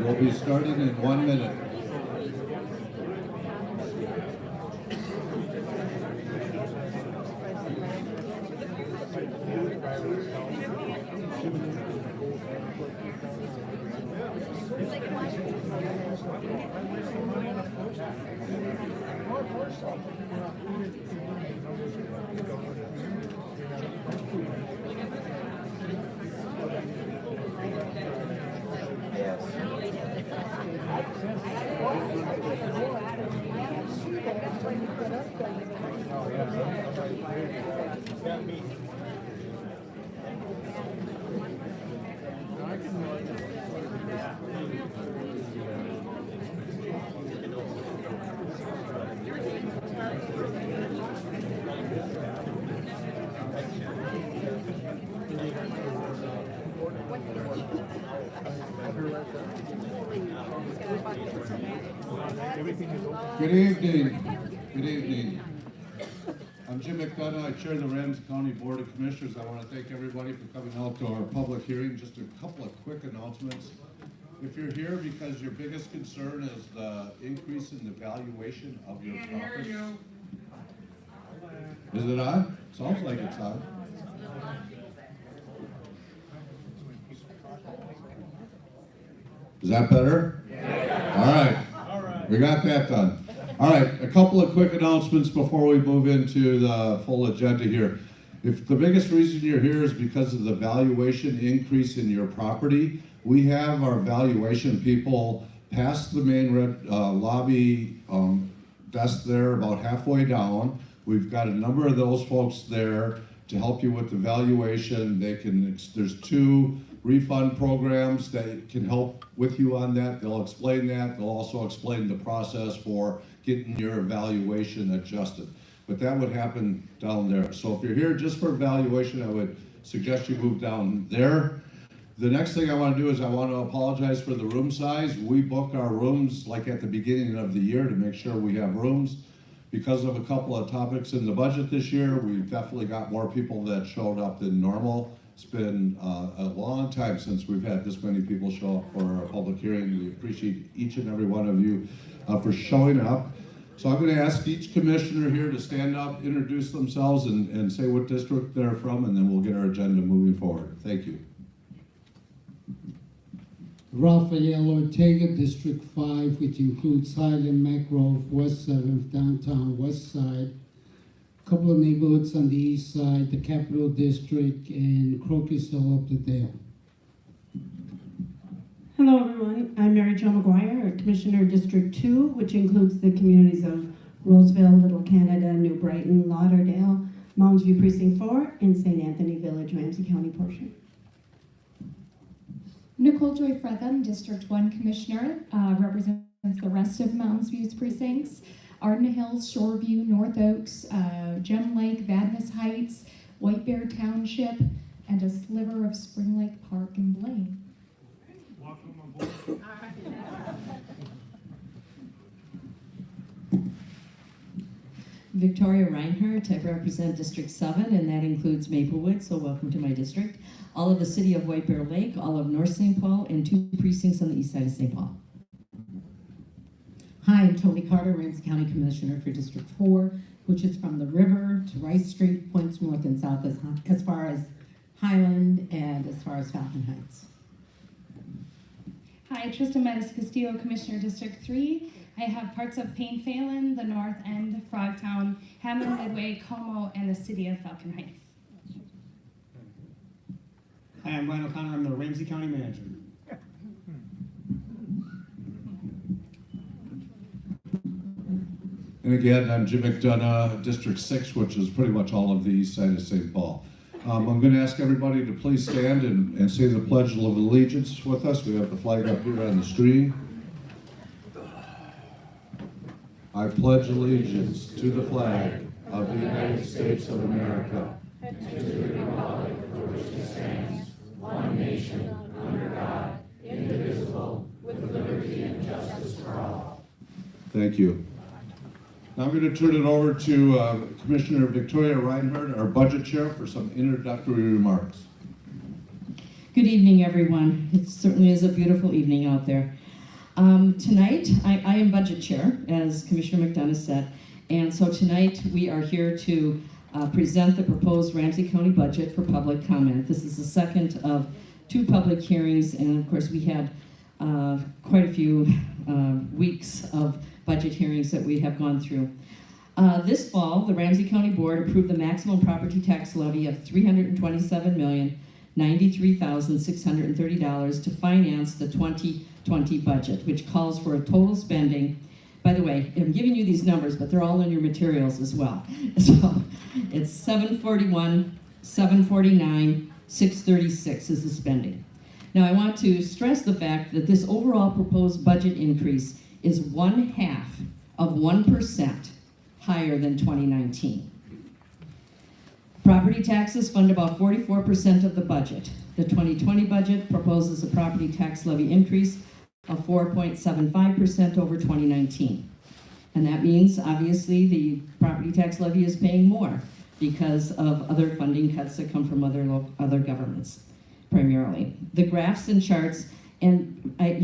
We'll be starting in 1 minute. Good evening. Good evening. I'm Jim McDonough. I chair the Ramsey County Board of Commissioners. I want to thank everybody for coming out to our public hearing. Just a couple of quick announcements. If you're here because your biggest concern is the increase in the valuation of your property. Is it on? Sounds like it's on. Is that better? Yeah. All right. We got that done. All right, a couple of quick announcements before we move into the full agenda here. If the biggest reason you're here is because of the valuation increase in your property, we have our valuation people past the main lobby desk there about halfway down. We've got a number of those folks there to help you with the valuation. They can, there's two refund programs that can help with you on that. They'll explain that. They'll also explain the process for getting your evaluation adjusted. But that would happen down there. So if you're here just for evaluation, I would suggest you move down there. The next thing I want to do is I want to apologize for the room size. We book our rooms like at the beginning of the year to make sure we have rooms. Because of a couple of topics in the budget this year, we've definitely got more people that showed up than normal. It's been a long time since we've had this many people show up for a public hearing. We appreciate each and every one of you for showing up. So I'm going to ask each commissioner here to stand up, introduce themselves, and say what district they're from, and then we'll get our agenda moving forward. Thank you. Rafael Ortega, District 5, which includes Highland, Mac Grove, West 7th, Downtown, West Side, a couple of neighborhoods on the east side, the Capital District, and Crocus Hill up to Dale. Hello everyone, I'm Mary Jo McGuire, Commissioner District 2, which includes the communities of Roseville, Little Canada, New Brighton, Lauderdale, Mounds View Precinct 4, and St. Anthony Village, Ramsey County portion. Nicole Joy Fretham, District 1 Commissioner, represents the rest of Mounds View's precincts, Arden Hills, Shoreview, North Oaks, Gem Lake, Vadnais Heights, White Bear Township, and a sliver of Spring Lake Park in Blaine. Welcome aboard. Victoria Reinhardt, I represent District 7, and that includes Maplewood, so welcome to my district. All of the city of White Bear Lake, all of North St. Paul, and 2 precincts on the east side of St. Paul. Hi, I'm Tony Carter, Ramsey County Commissioner for District 4, which is from the river to Rice Street, points north and south as far as Highland and as far as Falcon Heights. Hi, Trista Metis Castillo, Commissioner District 3. I have parts of Payne Phelan, the North End, Frogtown, Hammond, Midway, Como, and the city of Falcon Heights. Hi, I'm Brian O'Connor. I'm the Ramsey County Manager. And again, I'm Jim McDonough, District 6, which is pretty much all of the east side of St. Paul. I'm going to ask everybody to please stand and say the Pledge of Allegiance with us. We have the flag up here on the screen. I pledge allegiance to the flag of the United States of America and to the republic for which it stands, one nation, under God, indivisible, with liberty and justice for all. Thank you. Now I'm going to turn it over to Commissioner Victoria Reinhardt, our Budget Chair, for some introductory remarks. Good evening, everyone. It certainly is a beautiful evening out there. Tonight, I am Budget Chair, as Commissioner McDonough said, and so tonight we are here to present the proposed Ramsey County budget for public comment. This is the second of 2 public hearings, and of course we had quite a few weeks of budget hearings that we have gone through. This fall, the Ramsey County Board approved the maximum property tax levy of $327,093,630 to finance the 2020 budget, which calls for a total spending. By the way, I'm giving you these numbers, but they're all in your materials as well. So it's 741, 749, 636 is the spending. Now I want to stress the fact that this overall proposed budget increase is 1/2 of 1% higher than 2019. Property taxes fund about 44% of the budget. The 2020 budget proposes a property tax levy increase of 4.75% over 2019. And that means, obviously, the property tax levy is paying more because of other funding cuts that come from other governments, primarily. The graphs and charts, and I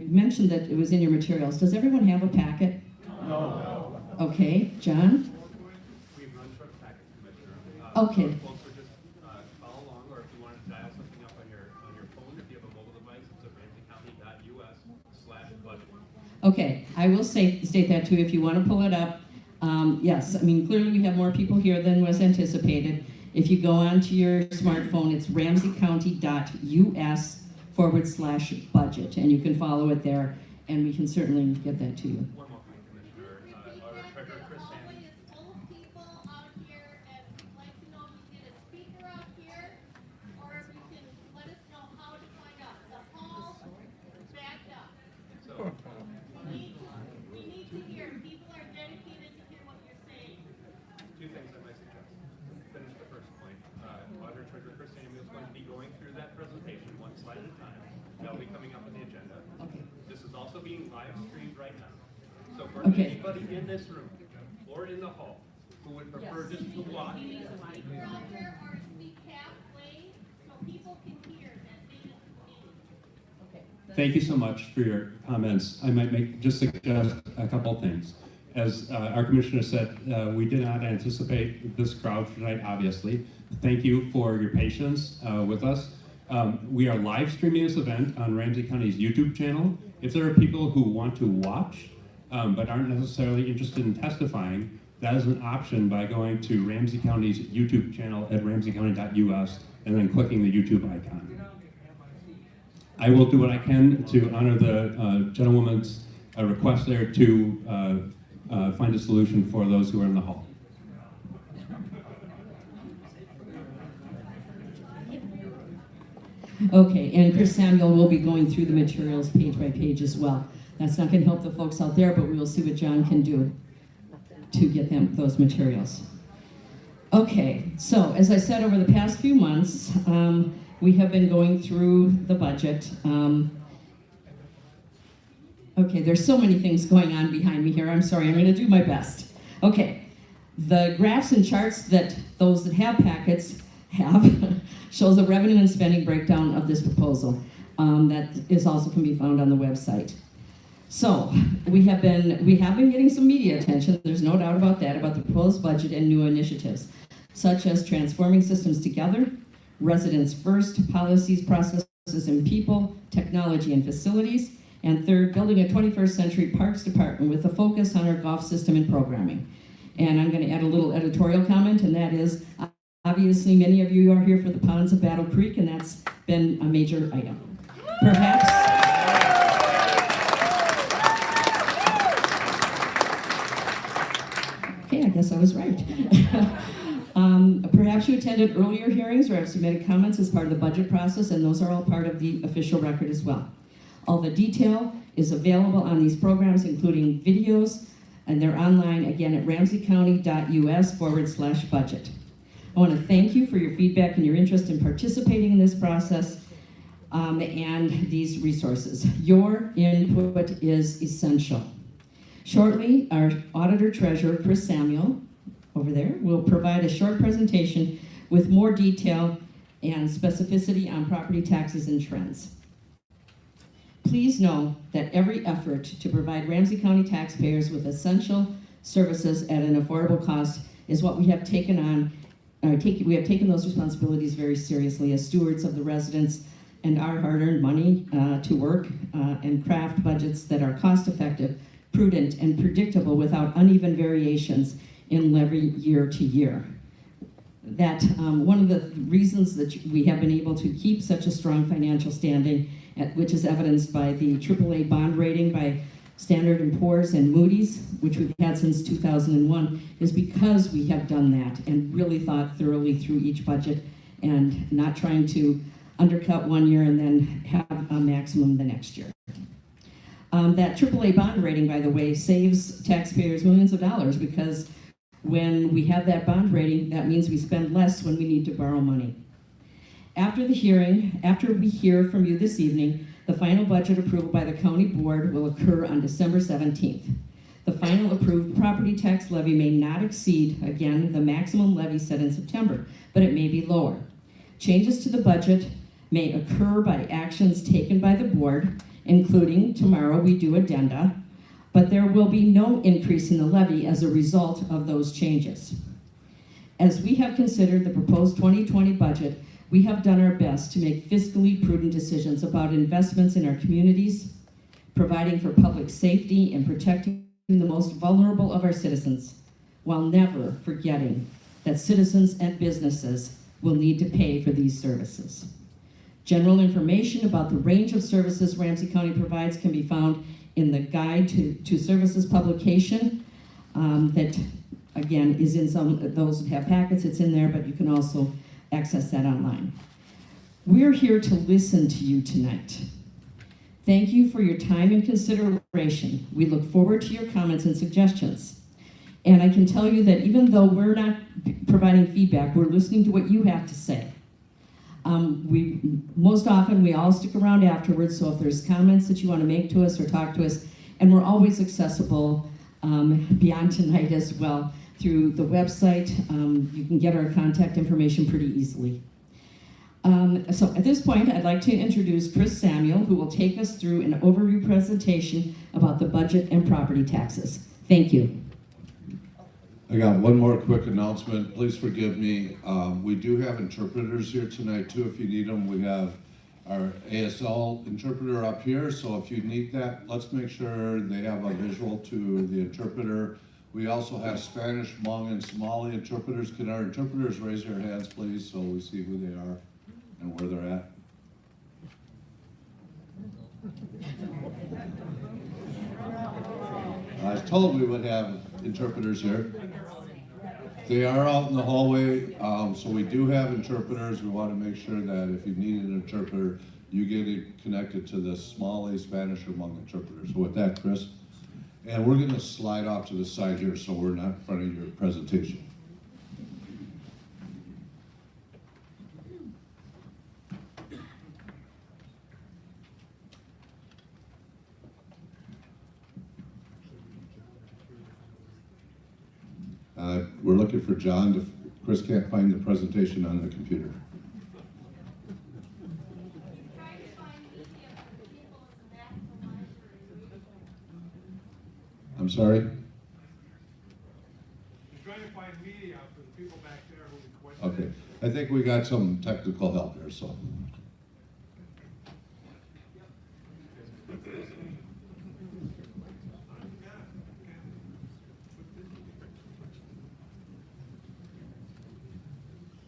mentioned that it was in your materials. Does everyone have a packet? No. Okay, John? We run short packet, Commissioner. Okay. Folks are just follow along, or if you want to dial something up on your phone, if you have a mobile device, it's at ramseycounty.us/budget. Okay, I will state that too if you want to pull it up. Yes, I mean, clearly we have more people here than was anticipated. If you go onto your smartphone, it's ramseycounty.us/budget, and you can follow it there, and we can certainly get that to you. One more thing, Commissioner. Our Treasurer, Chris Sandy. It's full of people out here, and we'd like to know if you get a speaker out here, or if you can let us know slide at a time. That'll be coming up on the agenda. Okay. This is also being live streamed right now. So for Okay. anybody in this room or in the hall who would prefer just to watch, Speak louder or speak halfway so people can hear that they don't speak. thank you so much for your comments. I might just suggest a couple things. As our commissioner said, we did not anticipate this crowd tonight, obviously. Thank you for your patience with us. We are live streaming this event on Ramsey County's YouTube channel. If there are people who want to watch but aren't necessarily interested in testifying, that is an option by going to Ramsey County's YouTube channel at ramseycounty.us and then clicking the YouTube icon. I will do what I can to honor the gentlewoman's request there to find a solution for those who are in the hall. Okay, and Chris Samuel will be going through the materials page by page as well. That's not going to help the folks out there, but we will see what John can do to get them those materials. Okay, so as I said, over the past few months, we have been going through the budget. Okay, there's so many things going on behind me here. I'm sorry, I'm going to do my best. Okay, the graphs and charts that those that have packets have shows a revenue and spending breakdown of this proposal. That is also can be found on the website. So we have been getting some media attention. There's no doubt about that, about the proposed budget and new initiatives, such as transforming systems together, residents first, policies, processes, and people, technology and facilities, and third, building a 21st century parks department with a focus on our golf system and programming. And I'm going to add a little editorial comment, and that is, obviously many of you are here for the ponds of Battle Creek, and that's been a major item. Perhaps. Okay, I guess I was right. Perhaps you attended earlier hearings or have submitted comments as part of the budget process, and those are all part of the official record as well. All the detail is available on these programs, including videos, and they're online again at ramseycounty.us/budget. I want to thank you for your feedback and your interest in participating in this process and these resources. Your input is essential. Shortly, our auditor treasurer, Chris Samuel, over there, will provide a short presentation with more detail and specificity on property taxes and trends. Please know that every effort to provide Ramsey County taxpayers with essential services at an affordable cost is what we have taken on. We have taken those responsibilities very seriously as stewards of the residents and our hard-earned money to work and craft budgets that are cost-effective, prudent, and predictable without uneven variations in levy year to year. That one of the reasons that we have been able to keep such a strong financial standing, which is evidenced by the AAA bond rating by Standard & Poor's and Moody's, which we've had since 2001, is because we have done that and really thought thoroughly through each budget and not trying to undercut one year and then have a maximum the next year. That AAA bond rating, by the way, saves taxpayers millions of dollars because when we have that bond rating, that means we spend less when we need to borrow money. After the hearing, after we hear from you this evening, the final budget approval by the county board will occur on December 17th. The final approved property tax levy may not exceed, again, the maximum levy set in September, but it may be lower. Changes to the budget may occur by actions taken by the board, including tomorrow we do addenda, but there will be no increase in the levy as a result of those changes. As we have considered the proposed 2020 budget, we have done our best to make fiscally prudent decisions about investments in our communities, providing for public safety and protecting the most vulnerable of our citizens, while never forgetting that citizens and businesses will need to pay for these services. General information about the range of services Ramsey County provides can be found in the Guide to Services publication that, again, is in some of those that have packets. It's in there, but you can also access that online. We're here to listen to you tonight. Thank you for your time and consideration. We look forward to your comments and suggestions. And I can tell you that even though we're not providing feedback, we're listening to what you have to say. Most often, we all stick around afterwards, so if there's comments that you want to make to us or talk to us, and we're always accessible beyond tonight as well through the website. You can get our contact information pretty easily. So at this point, I'd like to introduce Chris Samuel, who will take us through an overview presentation about the budget and property taxes. Thank you. I got one more quick announcement. Please forgive me. We do have interpreters here tonight too, if you need them. We have our ASL interpreter up here, so if you need that, let's make sure they have a visual to the interpreter. We also have Spanish, Hmong, and Somali interpreters. Can our interpreters raise their hands, please, so we see who they are and where they're at? I was told we would have interpreters here. They are out in the hallway, so we do have interpreters. We want to make sure that if you need an interpreter, you get it connected to the Somali, Spanish, or Hmong interpreter. So with that, Chris, and we're going to slide off to the side here so we're not in front of your presentation. We're looking for John. Chris can't find the presentation on the computer. Trying to find media for the people in the back of the library. I'm sorry? He's trying to find media for the people back there who requested. Okay. I think we got some technical help here, so.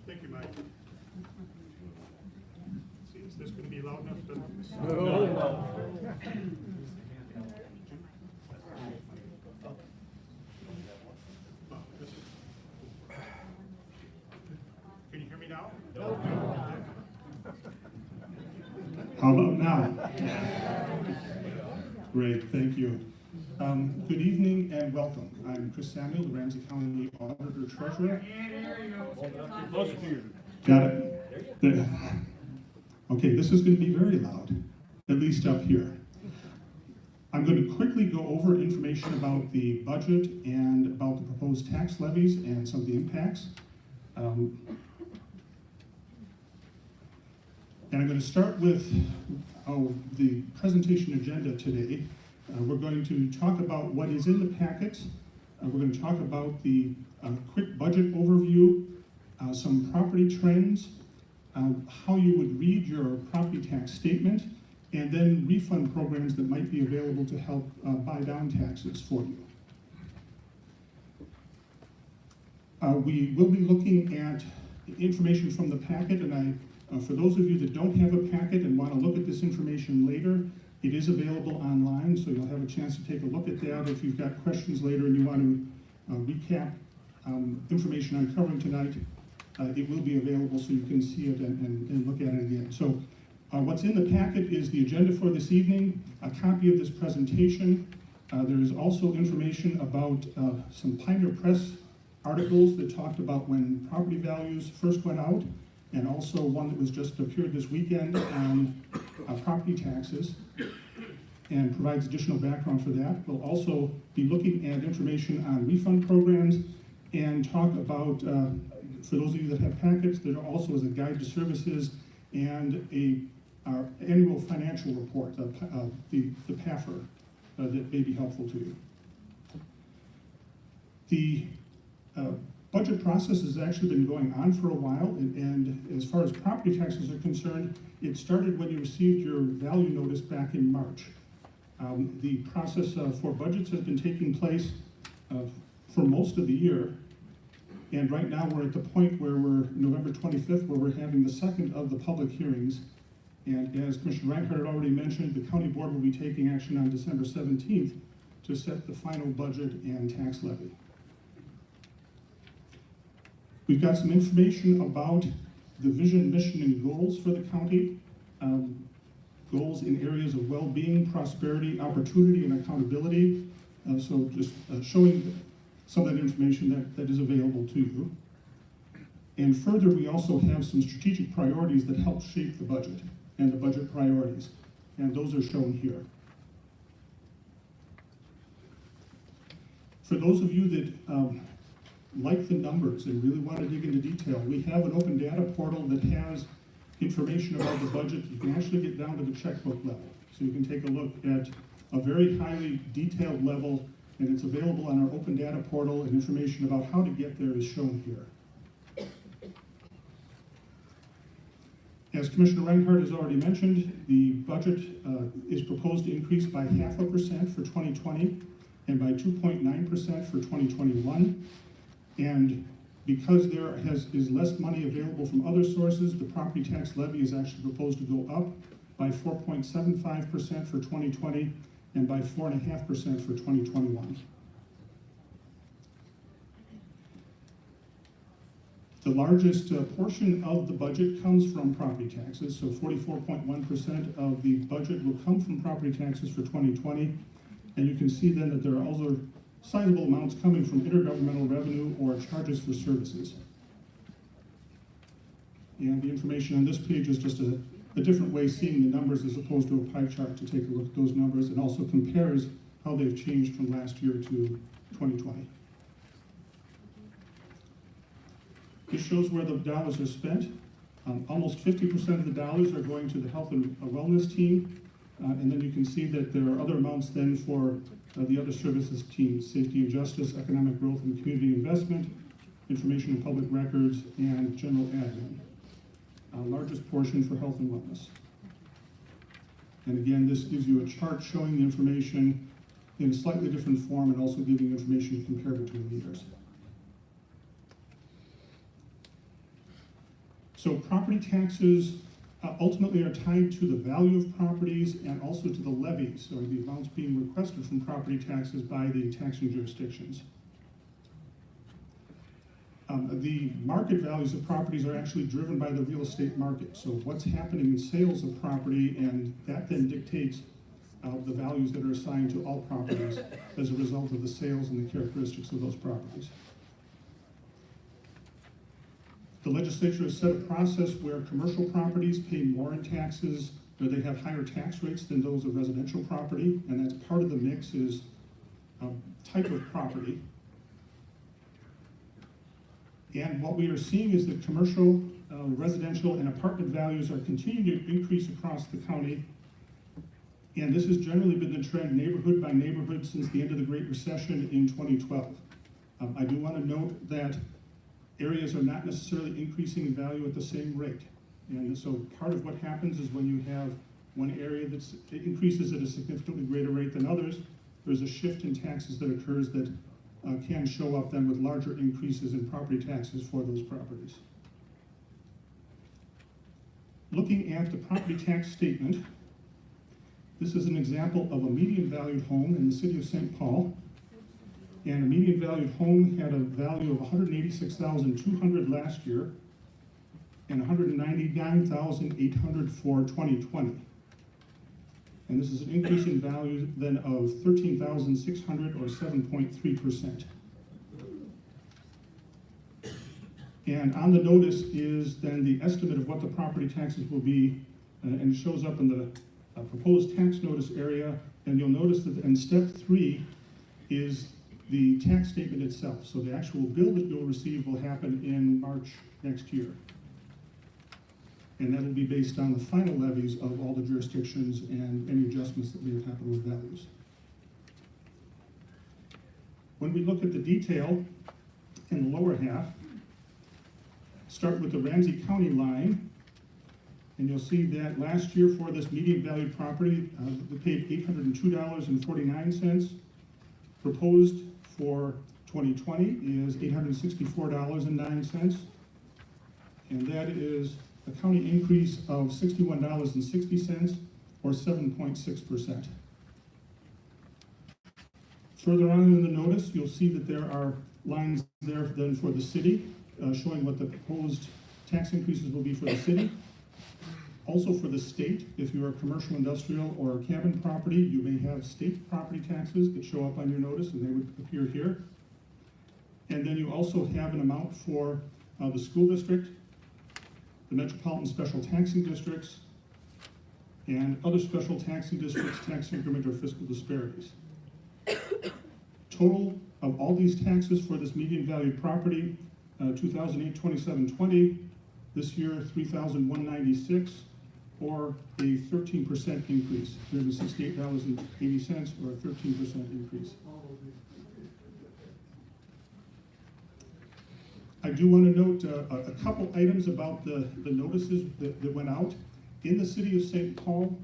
Thank you, Mike. See, is this going to be loud enough to? Can you hear me now? How about now? Great, thank you. Good evening and welcome. I'm Chris Samuel, the Ramsey County Auditor Treasurer. Got it? There. Okay, this is going to be very loud, at least up here. I'm going to quickly go over information about the budget and about the proposed tax levies and some of the impacts. And I'm going to start with the presentation agenda today. We're going to talk about what is in the packet. We're going to talk about the quick budget overview, some property trends, how you would read your property tax statement, and then refund programs that might be available to help buy down taxes for you. We will be looking at information from the packet, and for those of you that don't have a packet and want to look at this information later, it is available online, so you'll have a chance to take a look at that. If you've got questions later and you want to recap information I'm covering tonight, it will be available so you can see it and look at it again. So what's in the packet is the agenda for this evening, a copy of this presentation. There is also information about some Pioneer Press articles that talked about when property values first went out, and also one that was just appeared this weekend on property taxes, and provides additional background for that. We'll also be looking at information on refund programs and talk about, for those of you that have packets, there also is a guide to services and our annual financial report, the PAFR, that may be helpful to you. The budget process has actually been going on for a while, and as far as property taxes are concerned, it started when you received your value notice back in March. The process for budgets has been taking place for most of the year, and right now we're at the point where we're November 25th, where we're having the second of the public hearings. And as Commissioner Reinhardt had already mentioned, the county board will be taking action on December 17th to set the final budget and tax levy. We've got some information about the vision, mission, and goals for the county. Goals in areas of well-being, prosperity, opportunity, and accountability. So just showing some of that information that is available to you. And further, we also have some strategic priorities that help shape the budget and the budget priorities. And those are shown here. For those of you that like the numbers and really want to dig into detail, we have an open data portal that has information about the budget. You can actually get down to the checkbook level. So you can take a look at a very highly detailed level, and it's available on our open data portal, and information about how to get there is shown here. As Commissioner Reinhardt has already mentioned, the budget is proposed to increase by 0.5% for 2020 and by 2.9% for 2021. And because there is less money available from other sources, the property tax levy is actually proposed to go up by 4.75% for 2020 and by 4.5% for 2021. The largest portion of the budget comes from property taxes, so 44.1% of the budget will come from property taxes for 2020. And you can see then that there are also sizable amounts coming from intergovernmental revenue or charges for services. And the information on this page is just a different way of seeing the numbers as opposed to a pie chart to take a look at those numbers, and also compares how they've changed from last year to 2020. This shows where the dollars are spent. Almost 50% of the dollars are going to the health and wellness team. And then you can see that there are other amounts then for the other services teams: safety and justice, economic growth and community investment, information and public records, and general admin. Largest portion for health and wellness. And again, this gives you a chart showing the information in a slightly different form, and also giving information to compare between the years. So property taxes ultimately are tied to the value of properties and also to the levies, or the amounts being requested from property taxes by the taxing jurisdictions. The market values of properties are actually driven by the real estate market. So what's happening in sales of property, and that then dictates the values that are assigned to all properties as a result of the sales and the characteristics of those properties. The legislature has set a process where commercial properties pay more in taxes, or they have higher tax rates than those of residential property, and that's part of the mix is type of property. And what we are seeing is that commercial, residential, and apartment values are continuing to increase across the county. And this has generally been the trend neighborhood by neighborhood since the end of the Great Recession in 2012. I do want to note that areas are not necessarily increasing in value at the same rate. And so part of what happens is when you have one area that increases at a significantly greater rate than others, there's a shift in taxes that occurs that can show up then with larger increases in property taxes for those properties. Looking at the property tax statement, this is an example of a median valued home in the city of St. Paul. And a median valued home had a value of $186,200 last year and $199,800 for 2020. And this is an increase in value then of $13,600 or 7.3%. And on the notice is then the estimate of what the property taxes will be, and it shows up in the proposed tax notice area. And you'll notice that in step 3 is the tax statement itself. So the actual bill that you'll receive will happen in March next year. And that will be based on the final levies of all the jurisdictions and any adjustments that may have happened with values. When we look at the detail in the lower half, start with the Ramsey County line, and you'll see that last year for this median valued property, we paid $802.49. Proposed for 2020 is $864.09, and that is a county increase of $61.60 or 7.6%. Further on in the notice, you'll see that there are lines there then for the city, showing what the proposed tax increases will be for the city. Also for the state, if you're a commercial, industrial, or cabin property, you may have state property taxes that show up on your notice, and they would appear here. And then you also have an amount for the school district, the metropolitan special taxing districts, and other special taxing districts, tax increment, or fiscal disparities. Total of all these taxes for this median valued property, 2008, 2720, this year, 3,196, or a 13% increase, $368.80, or a 13% increase. I do want to note a couple items about the notices that went out. In the city of St. Paul,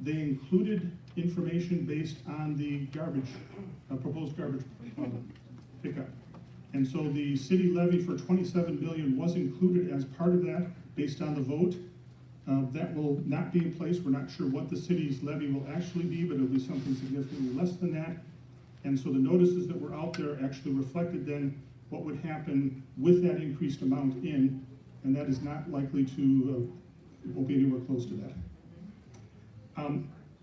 they included information based on the garbage, proposed garbage pickup. And so the city levy for 27 million was included as part of that based on the vote. That will not be in place. We're not sure what the city's levy will actually be, but it'll be something significantly less than that. And so the notices that were out there actually reflected then what would happen with that increased amount in, and that is not likely to, won't be anywhere close to that.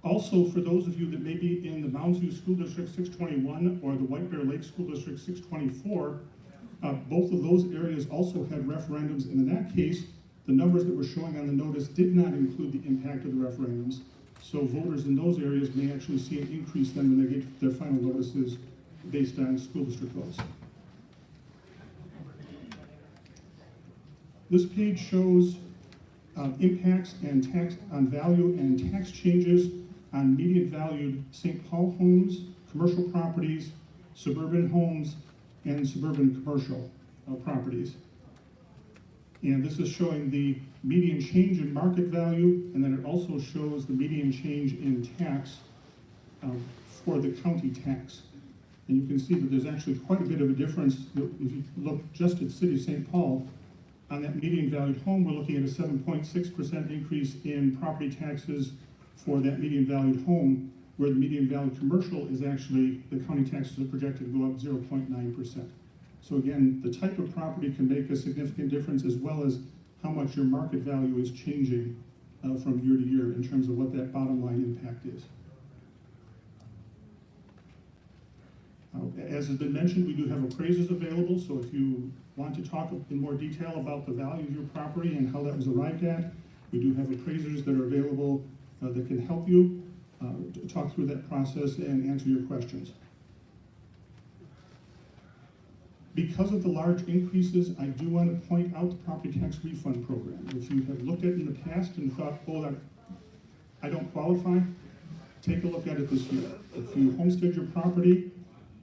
Also, for those of you that may be in the Mounds View School District 621 or the White Bear Lake School District 624, both of those areas also had referendums, and in that case, the numbers that were showing on the notice did not include the impact of the referendums. So voters in those areas may actually see an increase then when they get their final notices based on school district votes. This page shows impacts and tax on value and tax changes on median valued St. Paul homes, commercial properties, suburban homes, and suburban commercial properties. And this is showing the median change in market value, and then it also shows the median change in tax for the county tax. And you can see that there's actually quite a bit of a difference. If you look just at City of St. Paul, on that median valued home, we're looking at a 7.6% increase in property taxes for that median valued home, where the median valued commercial is actually, the county taxes are projected to go up 0.9%. So again, the type of property can make a significant difference, as well as how much your market value is changing from year to year in terms of what that bottom line impact is. As has been mentioned, we do have appraisers available, so if you want to talk in more detail about the value of your property and how that was arrived at, we do have appraisers that are available that can help you talk through that process and answer your questions. Because of the large increases, I do want to point out the property tax refund program. If you have looked at it in the past and thought, oh, I don't qualify, take a look at it this year. If you homestead your property,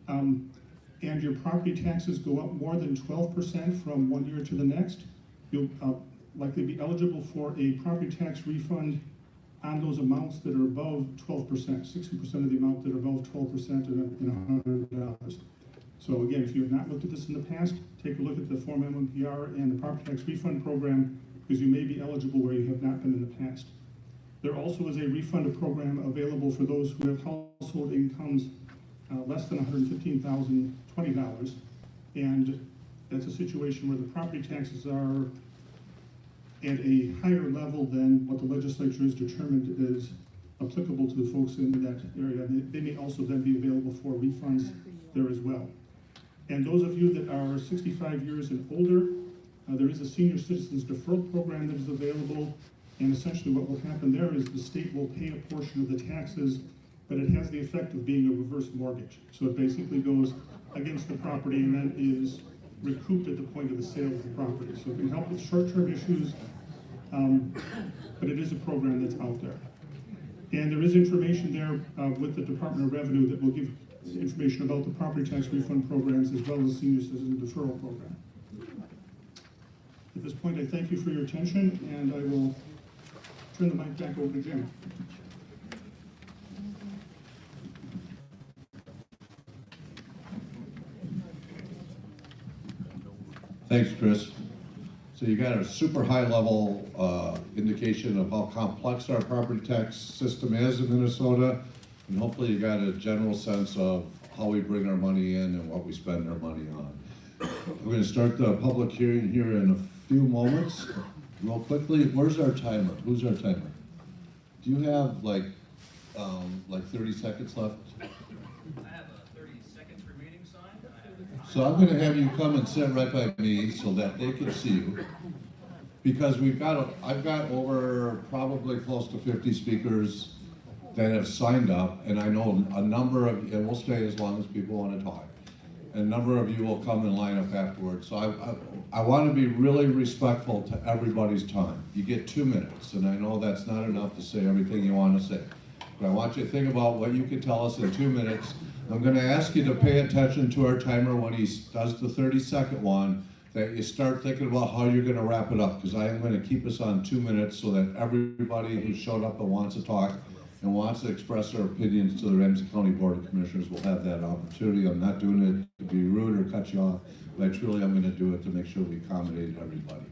and your property taxes go up more than 12% from one year to the next, you'll likely be eligible for a property tax refund on those amounts that are above 12%, 60% of the amount that are above 12% in $100. So again, if you have not looked at this in the past, take a look at the Form MMPR and the property tax refund program, because you may be eligible where you have not been in the past. There also is a refund program available for those who have household incomes less than $115,020, and that's a situation where the property taxes are at a higher level than what the legislature has determined is applicable to the folks in that area. They may also then be available for refunds there as well. And those of you that are 65 years and older, there is a senior citizens deferral program that is available, and essentially what will happen there is the state will pay a portion of the taxes, but it has the effect of being a reverse mortgage. So it basically goes against the property and then is recouped at the point of the sale of the property. So it can help with short-term issues, but it is a program that's out there. And there is information there with the Department of Revenue that will give information about the property tax refund programs as well as senior citizen deferral program. At this point, I thank you for your attention, and I will turn the mic back over to Jim. Thanks, Chris. So you got a super high level indication of how complex our property tax system is in Minnesota, and hopefully you got a general sense of how we bring our money in and what we spend our money on. We're going to start the public hearing here in a few moments. Real quickly, where's our timer? Who's our timer? Do you have like 30 seconds left? I have a 30 seconds remaining sign. So I'm gonna have you come and sit right by me so that they can see you. Because I've got over probably close to 50 speakers that have signed up, and I know a number of, and we'll stay as long as people wanna talk. A number of you will come and line up afterwards. So I wanna be really respectful to everybody's time. You get 2 minutes, and I know that's not enough to say everything you wanna say. But I want you to think about what you can tell us in 2 minutes. I'm gonna ask you to pay attention to our timer when he does the 30-second one, that you start thinking about how you're gonna wrap it up, because I am gonna keep us on 2 minutes so that everybody who showed up and wants to talk and wants to express their opinions to the Ramsey County Board of Commissioners will have that opportunity. I'm not doing it to be rude or cut you off, but I truly am gonna do it to make sure we accommodate everybody.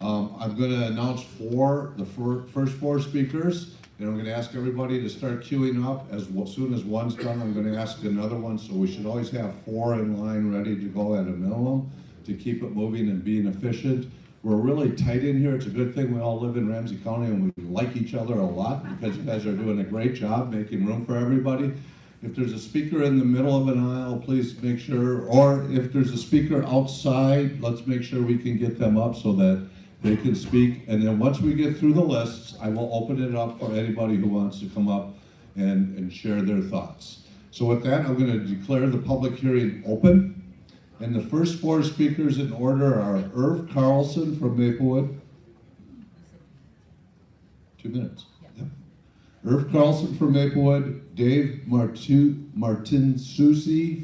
I'm gonna announce the first 4 speakers, and I'm gonna ask everybody to start queuing up. As soon as one's done, I'm gonna ask another one, so we should always have 4 in line ready to go at a minimum to keep it moving and being efficient. We're really tight in here. It's a good thing we all live in Ramsey County and we like each other a lot, because you guys are doing a great job making room for everybody. If there's a speaker in the middle of an aisle, please make sure, or if there's a speaker outside, let's make sure we can get them up so that they can speak. And then once we get through the lists, I will open it up for anybody who wants to come up and share their thoughts. So with that, I'm going to declare the public hearing open. And the first 4 speakers in order are Irv Carlson from Maplewood. 2 minutes. Yep. Irv Carlson from Maplewood, Dave Martinsusi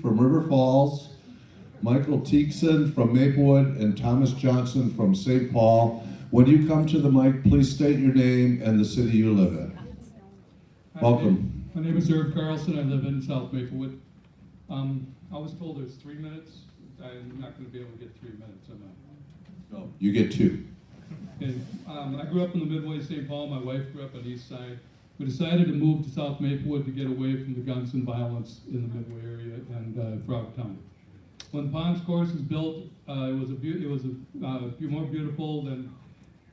from River Falls, Michael Teekson from Maplewood, and Thomas Johnson from St. Paul. When you come to the mic, please state your name and the city you live in. Welcome. My name is Irv Carlson. I live in South Maplewood. I was told there's 3 minutes. I'm not going to be able to get 3 minutes, am I? No, you get 2. Okay. I grew up in the Midway, St. Paul. My wife grew up on the east side. We decided to move to South Maplewood to get away from the guns and violence in the Midway area and Frogtown. When Ponds Course was built, it was more beautiful than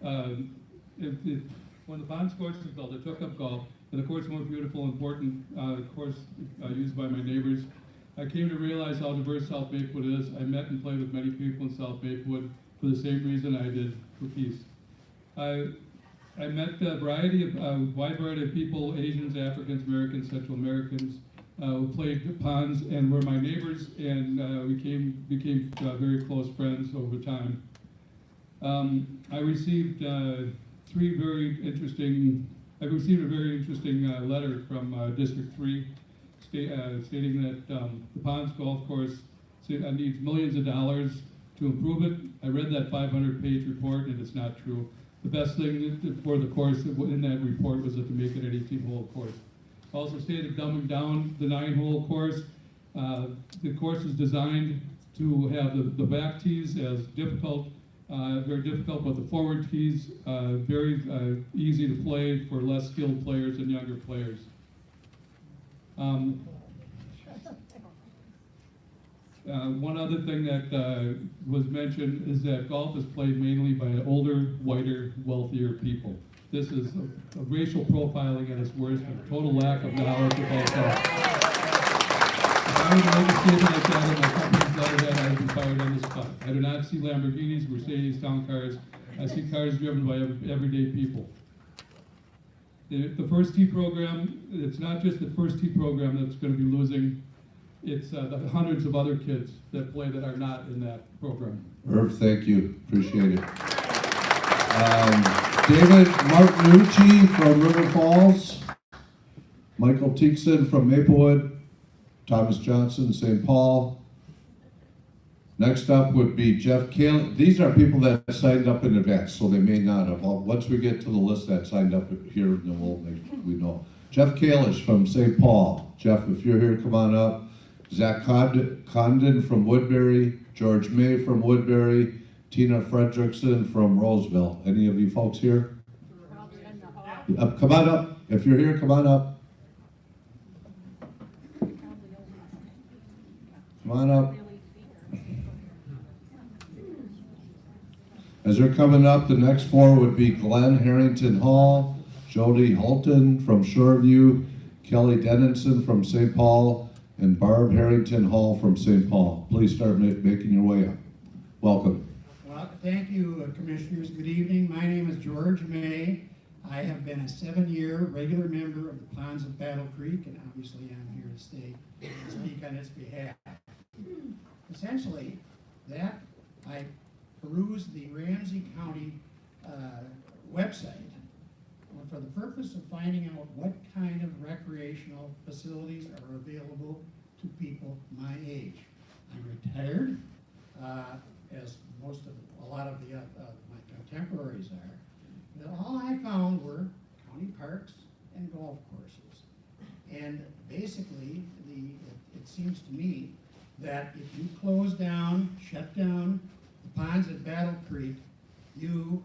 when the Ponds Course was built. It took up golf, and of course, more beautiful, important course used by my neighbors. I came to realize how diverse South Maplewood is. I met and played with many people in South Maplewood for the same reason I did for peace. I met a wide variety of people: Asians, Africans, Americans, Central Americans, who played ponds and were my neighbors, and we became very close friends over time. I received a very interesting letter from District 3 stating that the Ponds Golf Course needs millions of dollars to improve it. I read that 500-page report, and it's not true. The best thing for the course in that report was that to make it an 18-hole course. Also stated dumbing down the 9-hole course. The course is designed to have the back tees as difficult, very difficult, but the forward tees very easy to play for less skilled players and younger players. One other thing that was mentioned is that golf is played mainly by older, whiter, wealthier people. This is a racial profiling at its worst, a total lack of knowledge about golf. If I were to make a statement like that in my company's letterhead, I would be fired on the spot. I do not see Lamborghinis, Mercedes, town cars. I see cars driven by everyday people. The First Tee program, it's not just the First Tee program that's going to be losing. It's the hundreds of other kids that play that are not in that program. Irv, thank you. Appreciate it. David Martinucci from River Falls, Michael Teekson from Maplewood, Thomas Johnson, St. Paul. Next up would be Jeff Kalish. These are people that signed up in advance, so they may not have. Once we get to the list that signed up here, then we know. Jeff Kalish from St. Paul. Jeff, if you're here, come on up. Zach Condon from Woodbury, George May from Woodbury, Tina Fredrickson from Roseville. Any of you folks here? Come on up. If you're here, come on up. Come on up. As they're coming up, the next 4 would be Glenn Harrington Hall, Jody Holton from Shoreview, Kelly Dennison from St. Paul, and Barb Harrington Hall from St. Paul. Please start making your way up. Welcome. Well, thank you, Commissioners. Good evening. My name is George May. I have been a 7-year regular member of the Ponds of Battle Creek, and obviously I'm here to speak on its behalf. Essentially, I perused the Ramsey County website for the purpose of finding out what kind of recreational facilities are available to people my age. I'm retired, as a lot of my contemporaries are. And all I found were county parks and golf courses. And basically, it seems to me that if you close down, shut down the ponds at Battle Creek, you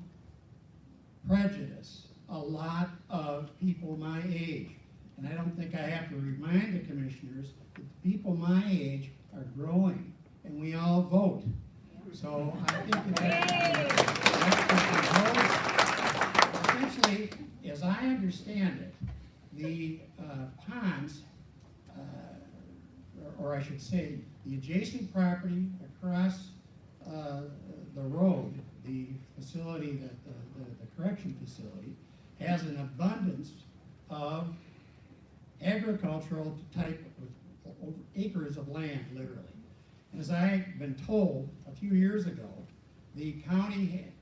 prejudice a lot of people my age. And I don't think I have to remind the commissioners that the people my age are growing, and we all vote. So I think that essentially, as I understand it, the ponds, or I should say, the adjacent property across the road, the facility, the correction facility, has an abundance of agricultural type of acres of land, literally. And as I've been told a few years ago, the county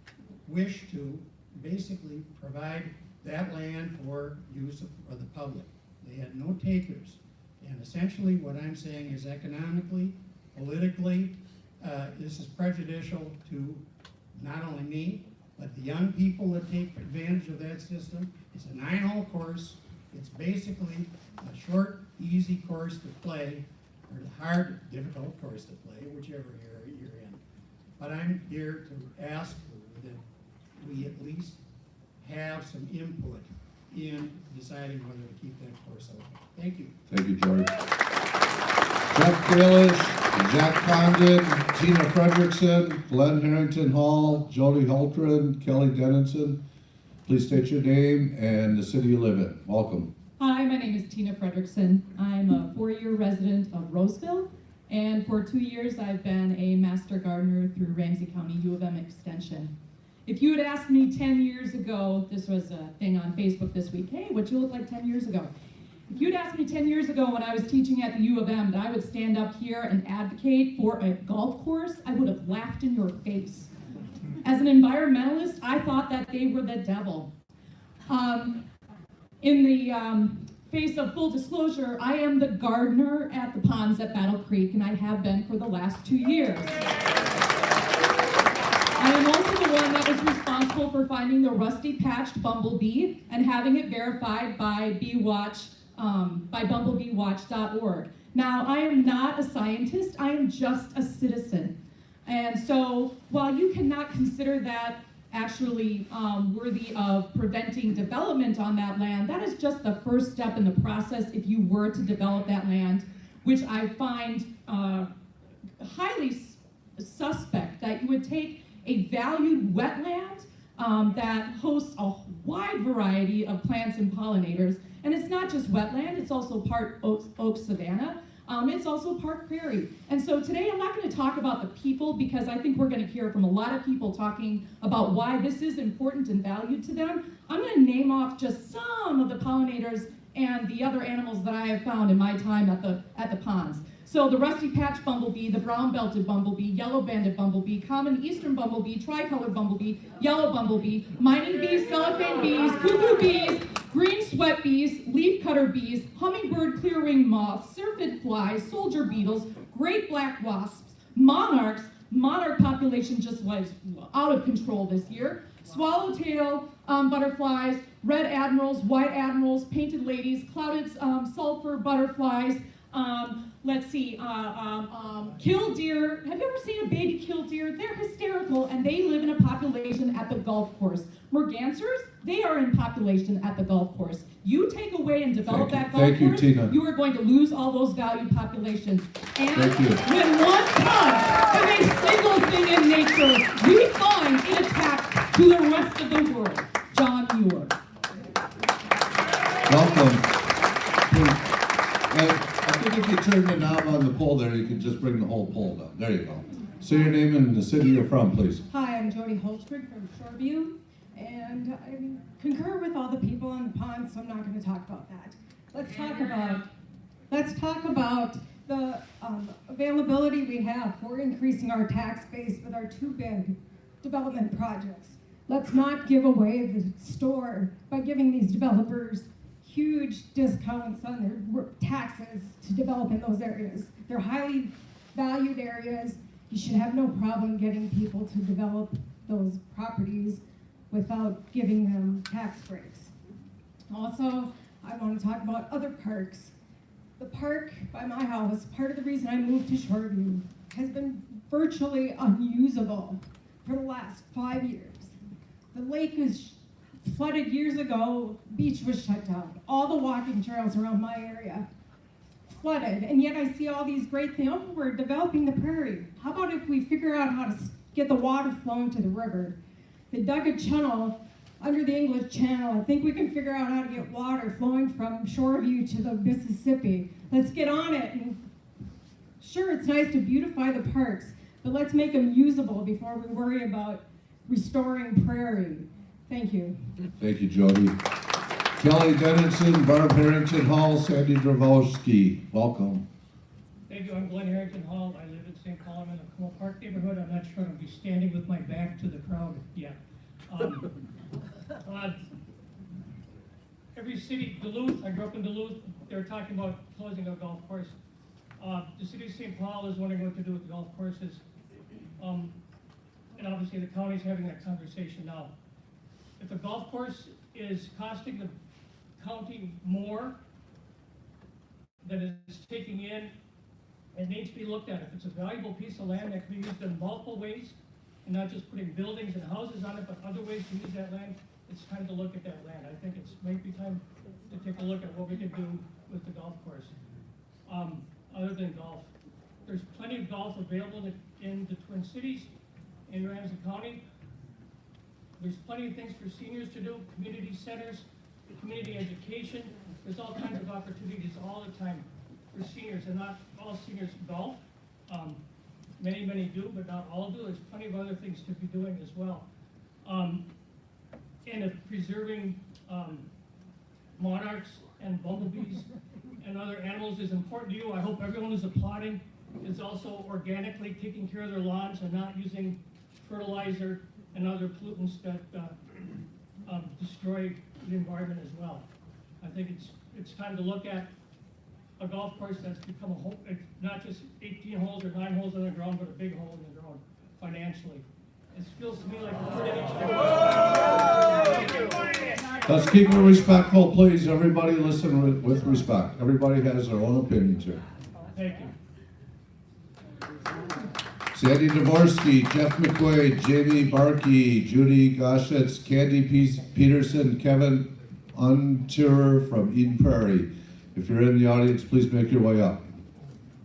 wished to basically provide that land for use for the public. They had no takers. And essentially what I'm saying is economically, politically, this is prejudicial to not only me, but the young people that take advantage of that system. It's a 9-hole course. It's basically a short, easy course to play, or a hard, difficult course to play, whichever you're in. But I'm here to ask that we at least have some input in deciding whether to keep that course open. Thank you. Thank you, George. Jeff Kalish, Jack Condon, Tina Frederickson, Glenn Harrington Hall, Jody Hultren, Kelly Dennison. Please state your name and the city you live in. Welcome. Hi, my name is Tina Frederickson. I'm a 4-year resident of Roseville, and for 2 years I've been a master gardener through Ramsey County U of M Extension. If you had asked me 10 years ago, this was a thing on Facebook this week, hey, what you look like 10 years ago? If you'd asked me 10 years ago when I was teaching at the U of M that I would stand up here and advocate for a golf course, I would have laughed in your face. As an environmentalist, I thought that they were the devil. In the face of full disclosure, I am the gardener at the ponds at Battle Creek, and I have been for the last 2 years. I am also the one that was responsible for finding the rusty-patched bumblebee and having it verified by bumblebeewatch.org. Now, I am not a scientist, I am just a citizen. And so, while you cannot consider that actually worthy of preventing development on that land, that is just the first step in the process if you were to develop that land, which I find highly suspect that you would take a valued wetland that hosts a wide variety of plants and pollinators. And it's not just wetland, it's also part oak savanna. It's also part prairie. And so today I'm not going to talk about the people because I think we're going to hear from a lot of people talking about why this is important and valued to them. I'm going to name off just some of the pollinators and the other animals that I have found in my time at the ponds. So the rusty-patched bumblebee, the brown-belted bumblebee, yellow-banded bumblebee, common eastern bumblebee, tricolored bumblebee, yellow bumblebee, mining bees, cellophane bees, cuckoo bees, green sweat bees, leafcutter bees, hummingbird clear-wing moths, syrphid flies, soldier beetles, great black wasps, monarch population just was out of control this year, swallowtail butterflies, red admirals, white admirals, painted ladies, clouded sulfur butterflies, killdeer. Have you ever seen a baby killdeer? They're hysterical, and they live in a population at the golf course. Mergansers, they are in population at the golf course. You take away and develop that golf course, Tina. You are going to lose all those valued populations. And Thank you. when one does of a single thing in nature, we find it attached to the rest of the world. John Muir. Welcome. I think if you turn the knob on the pole there, you can just bring the whole pole down. There you go. Say your name and the city you're from, please. Hi, I'm Jody Holzberg from Shoreview, and I concur with all the people on the pond, so I'm not going to talk about that. Let's talk about the availability we have for increasing our tax base with our two big development projects. Let's not give away the store by giving these developers huge discounts on their taxes to develop in those areas. They're highly valued areas. You should have no problem getting people to develop those properties without giving them tax breaks. Also, I want to talk about other parks. The park by my house, part of the reason I moved to Shoreview, has been virtually unusable for the last 5 years. The lake is flooded years ago, beach was shut down. All the walking trails around my area flooded, and yet I see all these great things. Oh, we're developing the prairie. How about if we figure out how to get the water flowing to the river? They dug a channel under the English Channel. I think we can figure out how to get water flowing from Shoreview to the Mississippi. Let's get on it. And sure, it's nice to beautify the parks, but let's make them usable before we worry about restoring prairie. Thank you. Thank you, Jody. Kelly Dennison, Barb Harrington Hall, Sandy Dravowski, welcome. Thank you. I'm Glenn Harrington Hall. I live in St. Colum in the Como Park neighborhood. I'm not sure I'll be standing with my back to the crowd yet. Every city, Duluth, I grew up in Duluth, they're talking about closing a golf course. The city of St. Paul is wondering what to do with the golf courses. And obviously the county's having that conversation now. If a golf course is costing the county more than it's taking in, it needs to be looked at. If it's a valuable piece of land that can be used in multiple ways, and not just putting buildings and houses on it, but other ways to use that land, it's time to look at that land. I think it's maybe time to take a look at what we can do with the golf course. Other than golf, there's plenty of golf available in the Twin Cities, in Ramsey County. There's plenty of things for seniors to do, community centers, community education. There's all kinds of opportunities all the time for seniors, and not all seniors golf. Many do, but not all do. There's plenty of other things to be doing as well. And if preserving monarchs and bumblebees and other animals is important to you, I hope everyone who's applauding is also organically taking care of their lawns and not using fertilizer and other pollutants that destroy the environment as well. I think it's time to look at a golf course that's become a hole, it's not just 18 holes or 9 holes on the ground, but a big hole in the ground financially. It feels to me like Let's keep it respectful, please. Everybody listen with respect. Everybody has their own opinions here. Thank you. Sandy Dvorsky, Jeff McQuaid, Jamie Barkey, Judy Goshitz, Candy Peterson, Kevin Unturer from Eden Prairie. If you're in the audience, please make your way up.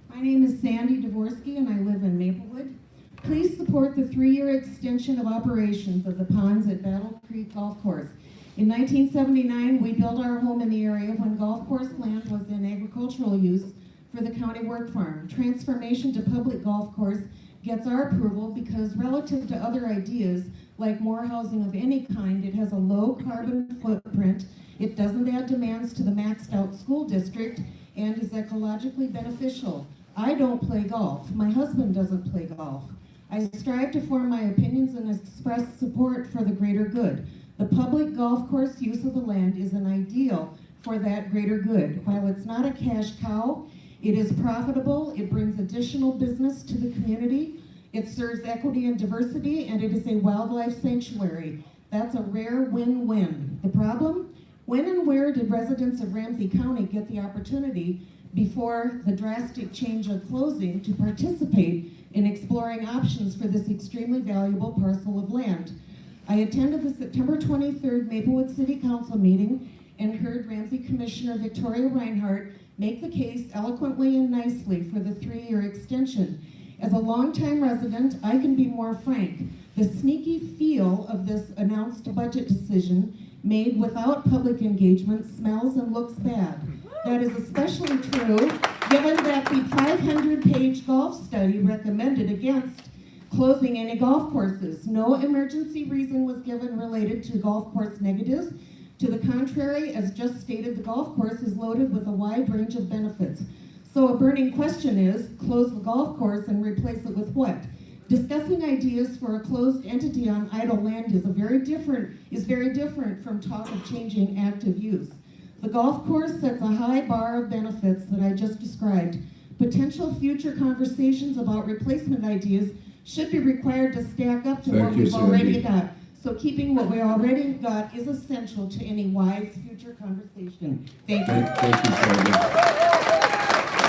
My name is Sandy Dvorsky and I live in Maplewood. Please support the 3-year extension of operations of the ponds at Battle Creek Golf Course. In 1979, we built our home in the area when golf course land was in agricultural use for the county work farm. Transformation to public golf course gets our approval because relative to other ideas, like more housing of any kind, it has a low carbon footprint, it doesn't add demands to the maxed out school district, and is ecologically beneficial. I don't play golf. My husband doesn't play golf. I strive to form my opinions and express support for the greater good. The public golf course use of the land is an ideal for that greater good. While it's not a cash cow, it is profitable, it brings additional business to the community, it serves equity and diversity, and it is a wildlife sanctuary. That's a rare win-win. The problem? When and where did residents of Ramsey County get the opportunity before the drastic change of closing to participate in exploring options for this extremely valuable parcel of land? I attended the September 23rd Maplewood City Council meeting and heard Ramsey Commissioner Victoria Reinhardt make the case eloquently and nicely for the 3-year extension. As a longtime resident, I can be more frank. The sneaky feel of this announced budget decision made without public engagement smells and looks bad. That is especially true given 7, that the 500-page golf study recommended against closing any golf courses. No emergency reason was given related to golf course negatives. To the contrary, as just stated, the golf course is loaded with a wide range of benefits. So a burning question is, close the golf course and replace it with what? Discussing ideas for a closed entity on idle land is very different from talk of changing active use. The golf course sets a high bar of benefits that I just described. Potential future conversations about replacement ideas should be required to stack up to what we've already got. So keeping what we already got is essential to any wise future conversation. Thank you. Thank you, Sandy.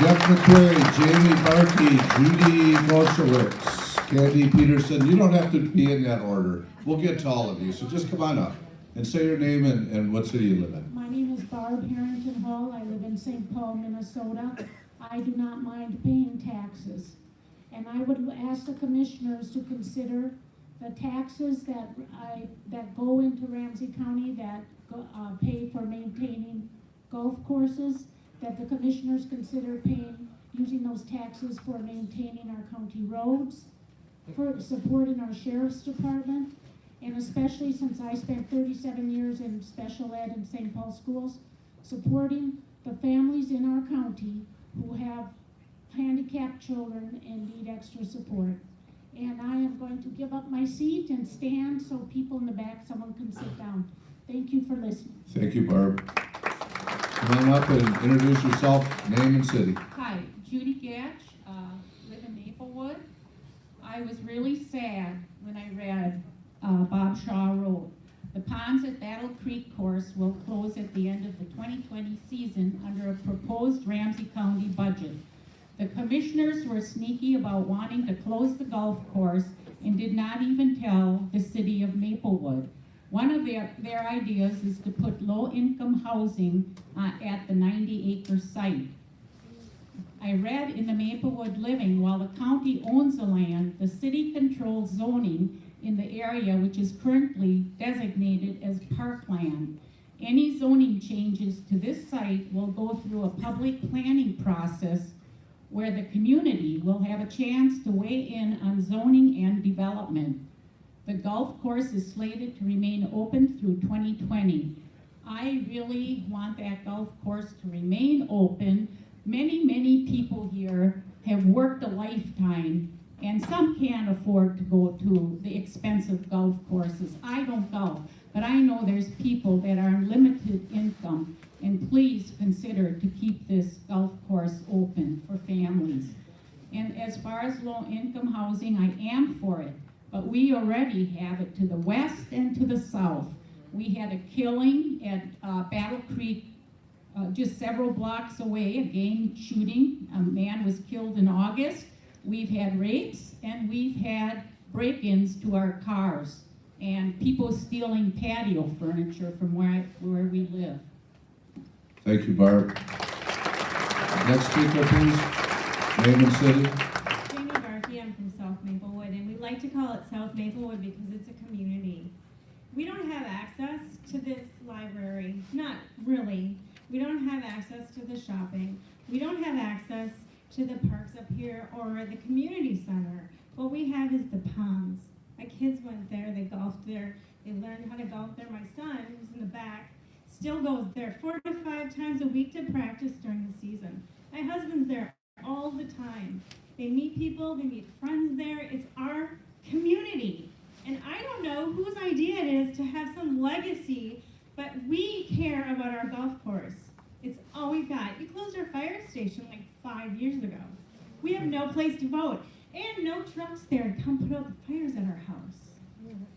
Jeff McQuarrie, Jamie Barkey, Judy Moshowitz, Candy Peterson. You don't have to be in that order. We'll get to all of you. So just come on up and say your name and what city you live in. My name is Barb Harrington Hall. I live in St. Paul, Minnesota. I do not mind paying taxes. And I would ask the commissioners to consider the taxes that go into Ramsey County that pay for maintaining golf courses, that the commissioners consider using those taxes for maintaining our county roads, for supporting our sheriff's department, and especially since I spent 37 years in special ed in St. Paul schools, supporting the families in our county who have handicapped children and need extra support. And I am going to give up my seat and stand so people in the back, someone can sit down. Thank you for listening. Thank you, Barb. Come on up and introduce yourself, name and city. Hi, Judy Gatch, live in Maplewood. I was really sad when I read Bob Shaw wrote, "The ponds at Battle Creek course will close at the end of the 2020 season under a proposed Ramsey County budget. The commissioners were sneaky about wanting to close the golf course and did not even tell the city of Maplewood. One of their ideas is to put low-income housing at the 90-acre site. I read in the Maplewood Living, while the county owns the land, the city controls zoning in the area which is currently designated as parkland. Any zoning changes to this site will go through a public planning process where the community will have a chance to weigh in on zoning and development. The golf course is slated to remain open through 2020. I really want that golf course to remain open. Many people here have worked a lifetime, and some can't afford to go to the expensive golf courses. I don't golf, but I know there's people that are on limited income, and please consider to keep this golf course open for families. And as far as low-income housing, I am for it, but we already have it to the west and to the south. We had a killing at Battle Creek just several blocks away, a gang shooting. A man was killed in August. We've had rapes, and we've had break-ins to our cars, and people stealing patio furniture from where we live. Thank you, Barb. Next speaker, please. Name and city. Jamie Barkey, I'm from South Maplewood, and we like to call it South Maplewood because it's a community. We don't have access to this library, not really. We don't have access to the shopping. We don't have access to the parks up here or the community center. What we have is the ponds. My kids went there, they golfed there, they learned how to golf there. My son, who's in the back, still goes there 4 to 5 times a week to practice during the season. My husband's there all the time. They meet people, they meet friends there. It's our community. And I don't know whose idea it is to have some legacy, but we care about our golf course. It's all we've got. You closed our fire station like 5 years ago. We have no place to vote and no trucks there to come put out the fires at our house.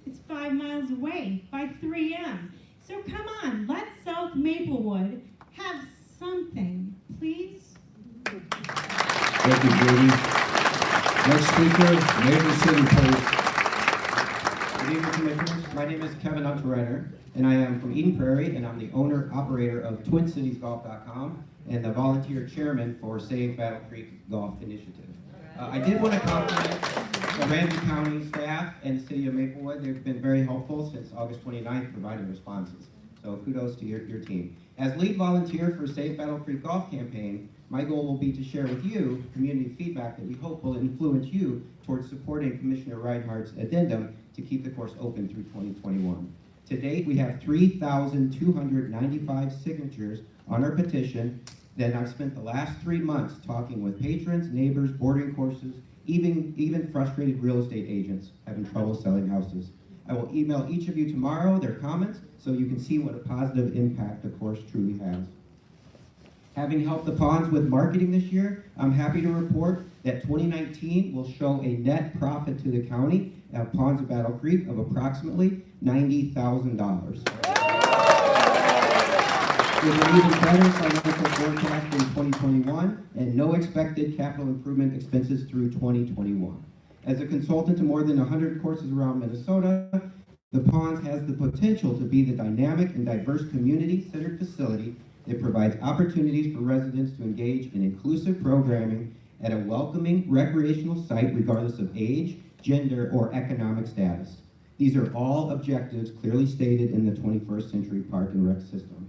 It's 5 miles away by 3 a.m. So come on, let South Maplewood have something, please. Thank you, Judy. Next speaker, name and city, please. Good evening, Commissioners. My name is Kevin Unterreiter, and I am from Eden Prairie, and I'm the owner-operator of TwinCitiesGolf.com and the volunteer chairman for Save Battle Creek Golf Initiative. I did want to compliment the Ramsey County staff and the city of Maplewood. They've been very helpful since August 29th providing responses. So kudos to your team. As lead volunteer for Save Battle Creek Golf Campaign, my goal will be to share with you community feedback that we hope will influence you towards supporting Commissioner Reinhardt's addendum to keep the course open through 2021. To date, we have 3,295 signatures on our petition. Then I've spent the last 3 months talking with patrons, neighbors, boarding courses, even frustrated real estate agents having trouble selling houses. I will email each of you tomorrow their comments so you can see what a positive impact the course truly has. Having helped the ponds with marketing this year, I'm happy to report that 2019 will show a net profit to the county at Ponds of Battle Creek of approximately $90,000. With an even better financial forecast in 2021 and no expected capital improvement expenses through 2021. As a consultant to more than 100 courses around Minnesota, the Ponds has the potential to be the dynamic and diverse community-centered facility that provides opportunities for residents to engage in inclusive programming at a welcoming recreational site regardless of age, gender, or economic status. These are all objectives clearly stated in the 21st Century Park and Rec system.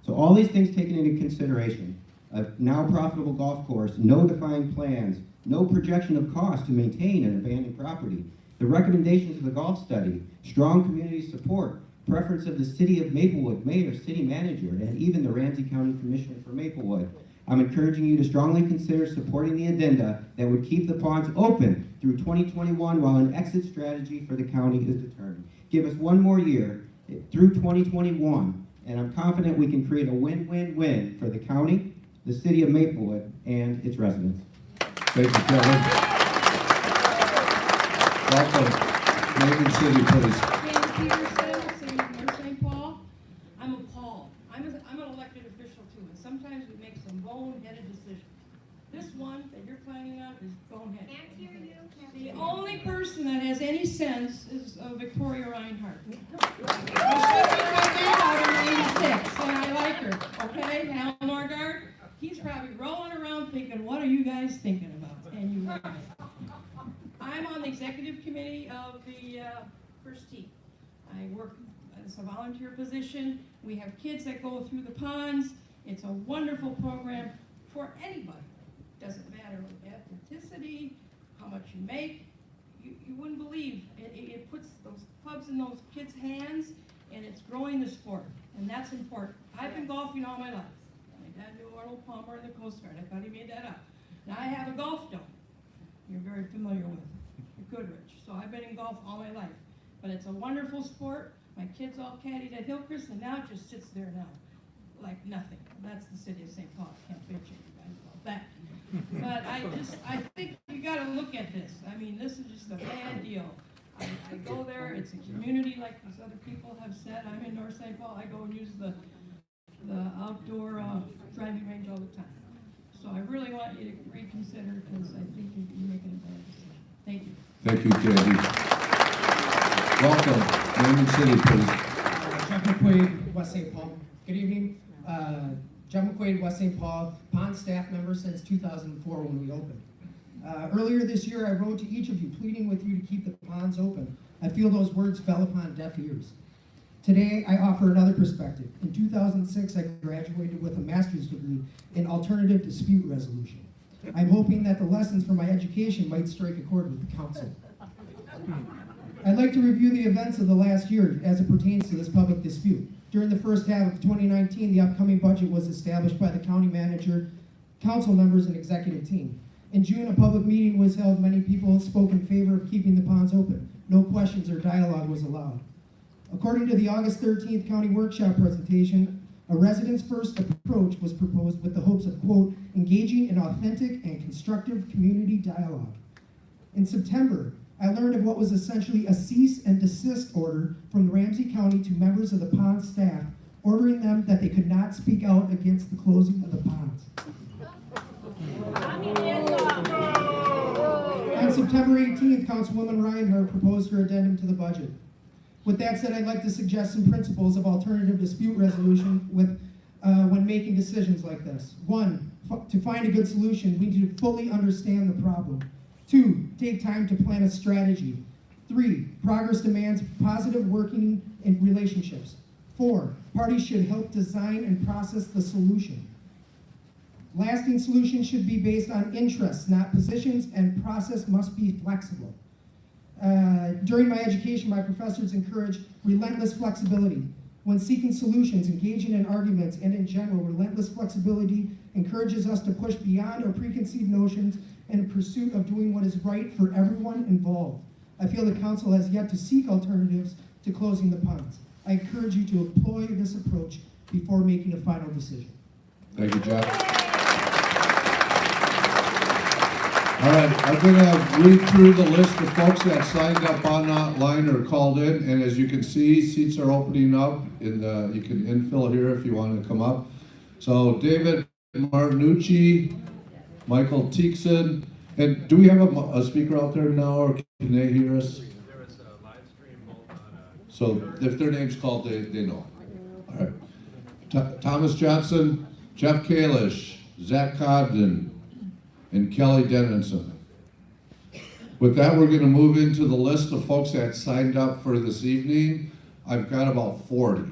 So all these things taken into consideration, a now profitable golf course, no defined plans, no projection of cost to maintain an abandoned property, the recommendations of the golf study, strong community support, preference of the City of Maplewood Mayor, City Manager, and even the Ramsey County Commissioner for Maplewood. I'm encouraging you to strongly consider supporting the addenda that would keep the ponds open through 2021 while an exit strategy for the county is determined. Give us one more year through 2021, and I'm confident we can create a win-win-win for the county, the City of Maplewood, and its residents. Thank you, Kevin. Welcome. Name and city, please. James Peterson, City of North St. Paul. I'm appalled. I'm an elected official too, and sometimes we make some boneheaded decisions. This one that you're planning on is boneheaded. The only person that has any sense is Victoria Reinhardt. She should be coming out in '86, and I like her. Okay, Al Norgard, he's probably rolling around thinking, "What are you guys thinking about?" And you are. I'm on the executive committee of the first tee. I work as a volunteer position. We have kids that go through the ponds. It's a wonderful program for anybody. Doesn't matter ethnicity, how much you make. You wouldn't believe. It puts those clubs in those kids' hands, and it's growing the sport, and that's important. I've been golfing all my life. My dad knew Arnold Palmer in the Coast Guard. I thought he made that up. Now I have a golf dome you're very familiar with, Goodrich. So I've been in golf all my life. But it's a wonderful sport. My kids all caddied at Hillcrest, and now it just sits there now, like nothing. That's the City of St. Paul. I can't picture you guys about that. But I think you got to look at this. I mean, this is just a bad deal. I go there. It's a community, like these other people have said. I'm in North St. Paul. I go and use the outdoor driving range all the time. So I really want you to reconsider, because I think you're making a bad decision. Thank you. Thank you, Candy. Welcome. Name and city, please. Chuck McQuaid, West St. Paul. Good evening. John McQuaid, West St. Paul, pond staff member since 2004 when we opened. Earlier this year, I wrote to each of you pleading with you to keep the ponds open. I feel those words fell upon deaf ears. Today, I offer another perspective. In 2006, I graduated with a master's degree in alternative dispute resolution. I'm hoping that the lessons from my education might strike a chord with the council. I'd like to review the events of the last year as it pertains to this public dispute. During the first half of 2019, the upcoming budget was established by the county manager, council members, and executive team. In June, a public meeting was held. Many people spoke in favor of keeping the ponds open. No questions or dialogue was allowed. According to the August 13th county workshop presentation, a resident's first approach was proposed with the hopes of, quote, engaging in authentic and constructive community dialogue. In September, I learned of what was essentially a cease and desist order from Ramsey County to members of the pond staff, ordering them that they could not speak out against the closing of the ponds. On September 18th, Councilwoman Reinhardt proposed her addendum to the budget. With that said, I'd like to suggest some principles of alternative dispute resolution when making decisions like this. 1, to find a good solution, we need to fully understand the problem. 2, take time to plan a strategy. 3, progress demands positive working in relationships. 4, parties should help design and process the solution. Lasting solutions should be based on interests, not positions, and process must be flexible. During my education, my professors encouraged relentless flexibility. When seeking solutions, engaging in arguments, and in general, relentless flexibility encourages us to push beyond our preconceived notions in pursuit of doing what is right for everyone involved. I feel the council has yet to seek alternatives to closing the ponds. I encourage you to employ this approach before making a final decision. Thank you, Jeff. All right, I'm gonna read through the list of folks that signed up online or called in, and as you can see, seats are opening up. You can infill here if you want to come up. So David Martinucci, Michael Teekson, and do we have a speaker out there now, or can they hear us? There is a live stream both on So if their name's called, they know. All right. Thomas Johnson, Jeff Kalish, Zach Codden, and Kelly Dennison. With that, we're going to move into the list of folks that signed up for this evening. I've got about 40,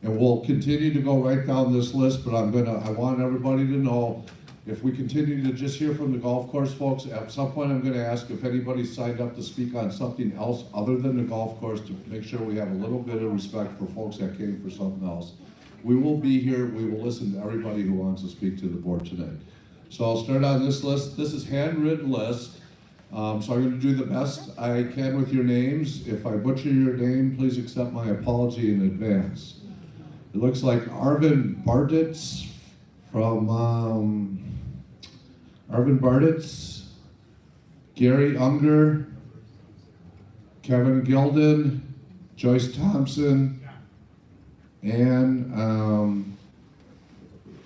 and we'll continue to go right down this list, but I want everybody to know, if we continue to just hear from the golf course folks, at some point I'm going to ask if anybody signed up to speak on something else other than the golf course, to make sure we have a little bit of respect for folks that came for something else. We will be here. We will listen to everybody who wants to speak to the board tonight. So I'll start on this list. This is handwritten list. So I'm going to do the best I can with your names. If I butcher your name, please accept my apology in advance. It looks like Arvin Barditz from Arvin Barditz, Gary Unger, Kevin Gilden, Joyce Thompson, and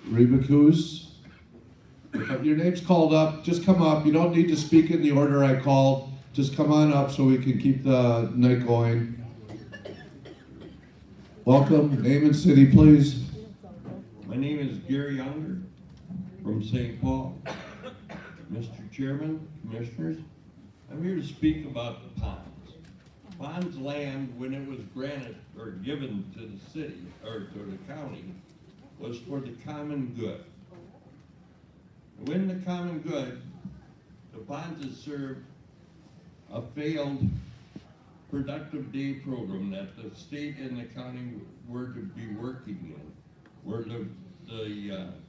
Reba Coos. If your name's called up, just come up. You don't need to speak in the order I called. Just come on up so we can keep the night going. Welcome. Name and city, please. My name is Gary Unger from St. Paul. Mr. Chairman, Commissioners, I'm here to speak about the ponds. Ponds land, when it was granted or given to the city or to the county, was for the common good. When the common good, the ponds has served a failed productive day program that the state and the county were to be working in, where the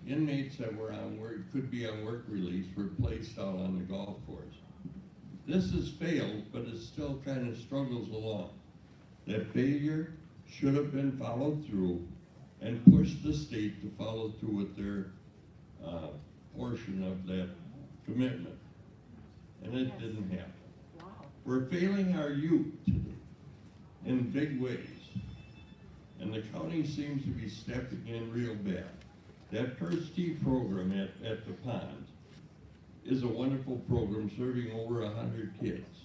inmates that were on work, could be on work release, were placed out on the golf course. This has failed, but it still kind of struggles along. That failure should have been followed through and pushed the state to follow through with their portion of that commitment. And it didn't happen. We're failing our youth today in big ways. And the county seems to be stepping in real bad. That First Tee program at the pond is a wonderful program serving over 100 kids.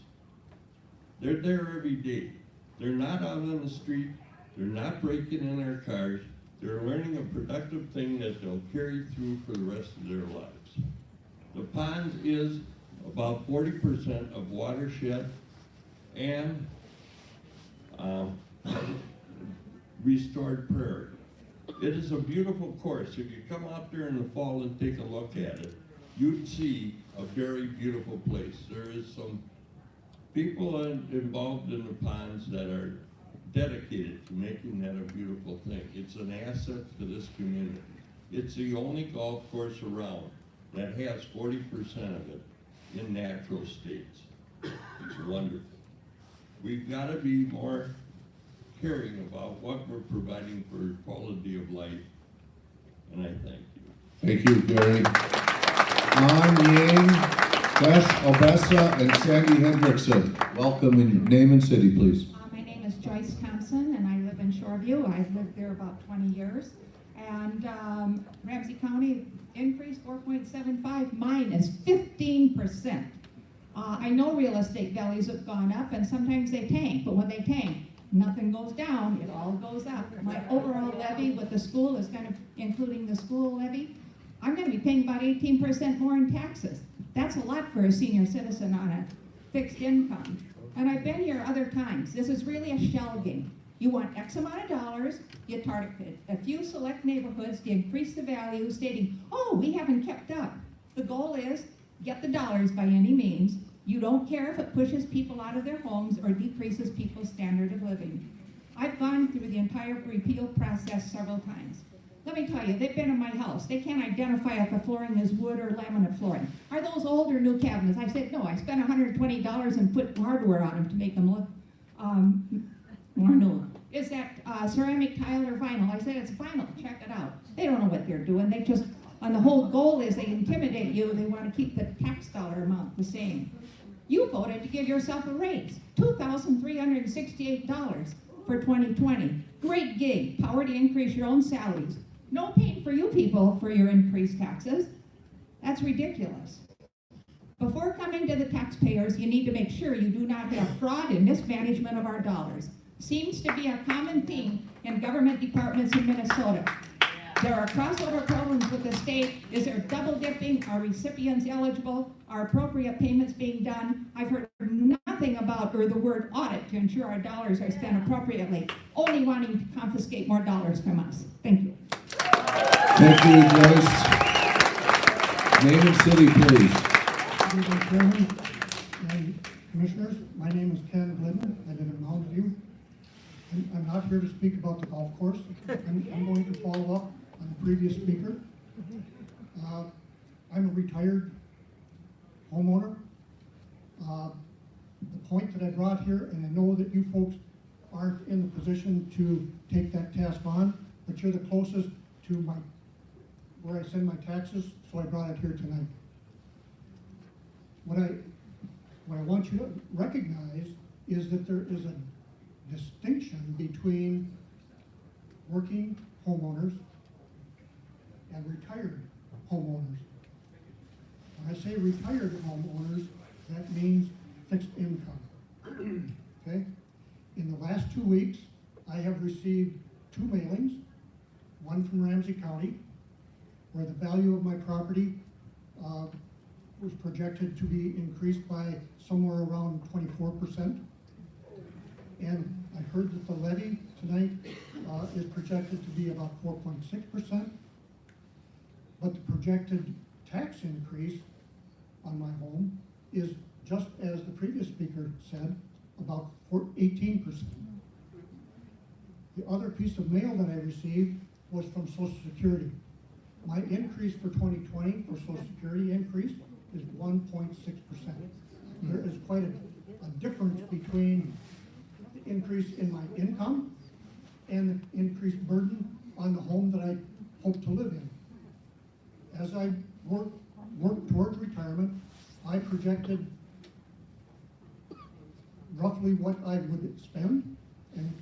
They're there every day. They're not out on the street. They're not breaking in their cars. They're learning a productive thing that they'll carry through for the rest of their lives. The pond is about 40% of watershed and restored prairie. It is a beautiful course. If you come out there in the fall and take a look at it, you'd see a very beautiful place. There is some people involved in the ponds that are dedicated to making that a beautiful thing. It's an asset to this community. It's the only golf course around that has 40% of it in natural states. It's wonderful. We've got to be more caring about what we're providing for quality of life, and I thank you. Thank you, Gary. An Yang, Besh Obessa, and Sandy Hendrickson. Welcome, in your name and city, please. My name is Joyce Thompson, and I live in Shoreview. I've lived there about 20 years. And Ramsey County increased 4.75. Mine is 15%. I know real estate values have gone up, and sometimes they tank. But when they tank, nothing goes down. It all goes up. My overall levy with the school is kind of including the school levy. I'm going to be paying about 18% more in taxes. That's a lot for a senior citizen on a fixed income. And I've been here other times. This is really a shell game. You want X amount of dollars, you target a few select neighborhoods to increase the value, stating, oh, we haven't kept up. The goal is, get the dollars by any means. You don't care if it pushes people out of their homes or decreases people's standard of living. I've gone through the entire repeal process several times. Let me tell you, they've been in my house. They can't identify if the flooring is wood or laminate flooring. Are those old or new cabinets? I said, no, I spent $120 and put hardware on them to make them look more new. Is that ceramic tile or vinyl? I said, it's vinyl, check it out. They don't know what they're doing. They just, and the whole goal is they intimidate you. They want to keep the tax dollar amount the same. You voted to give yourself a raise, $2,368 for 2020. Great gig, power to increase your own salaries. No pain for you people for your increased taxes. That's ridiculous. Before coming to the taxpayers, you need to make sure you do not have fraud and mismanagement of our dollars. Seems to be a common theme in government departments in Minnesota. There are crossover problems with the state. Is there double dipping? Are recipients eligible? Are appropriate payments being done? I've heard nothing about or the word audit to ensure our dollars are spent appropriately, only wanting to confiscate more dollars from us. Thank you. Thank you, Joyce. Name and city, please. Good evening, Chairman and Commissioners. My name is Ken Glidden. I live in Mountain View. I'm not here to speak about the golf course. I'm going to follow up on the previous speaker. I'm a retired homeowner. The point that I brought here, and I know that you folks aren't in the position to take that task on, but you're the closest to where I send my taxes, so I brought it here tonight. What I want you to recognize is that there is a distinction between working homeowners and retired homeowners. When I say retired homeowners, that means fixed income. Okay? In the last 2 weeks, I have received 2 mailings, one from Ramsey County, where the value of my property was projected to be increased by somewhere around 24%. And I heard that the levy tonight is projected to be about 4.6%. But the projected tax increase on my home is, just as the previous speaker said, about 18%. The other piece of mail that I received was from Social Security. My increase for 2020 for Social Security increase is 1.6%. There is quite a difference between the increase in my income and the increased burden on the home that I hope to live in. As I work towards retirement, I projected roughly what I would spend and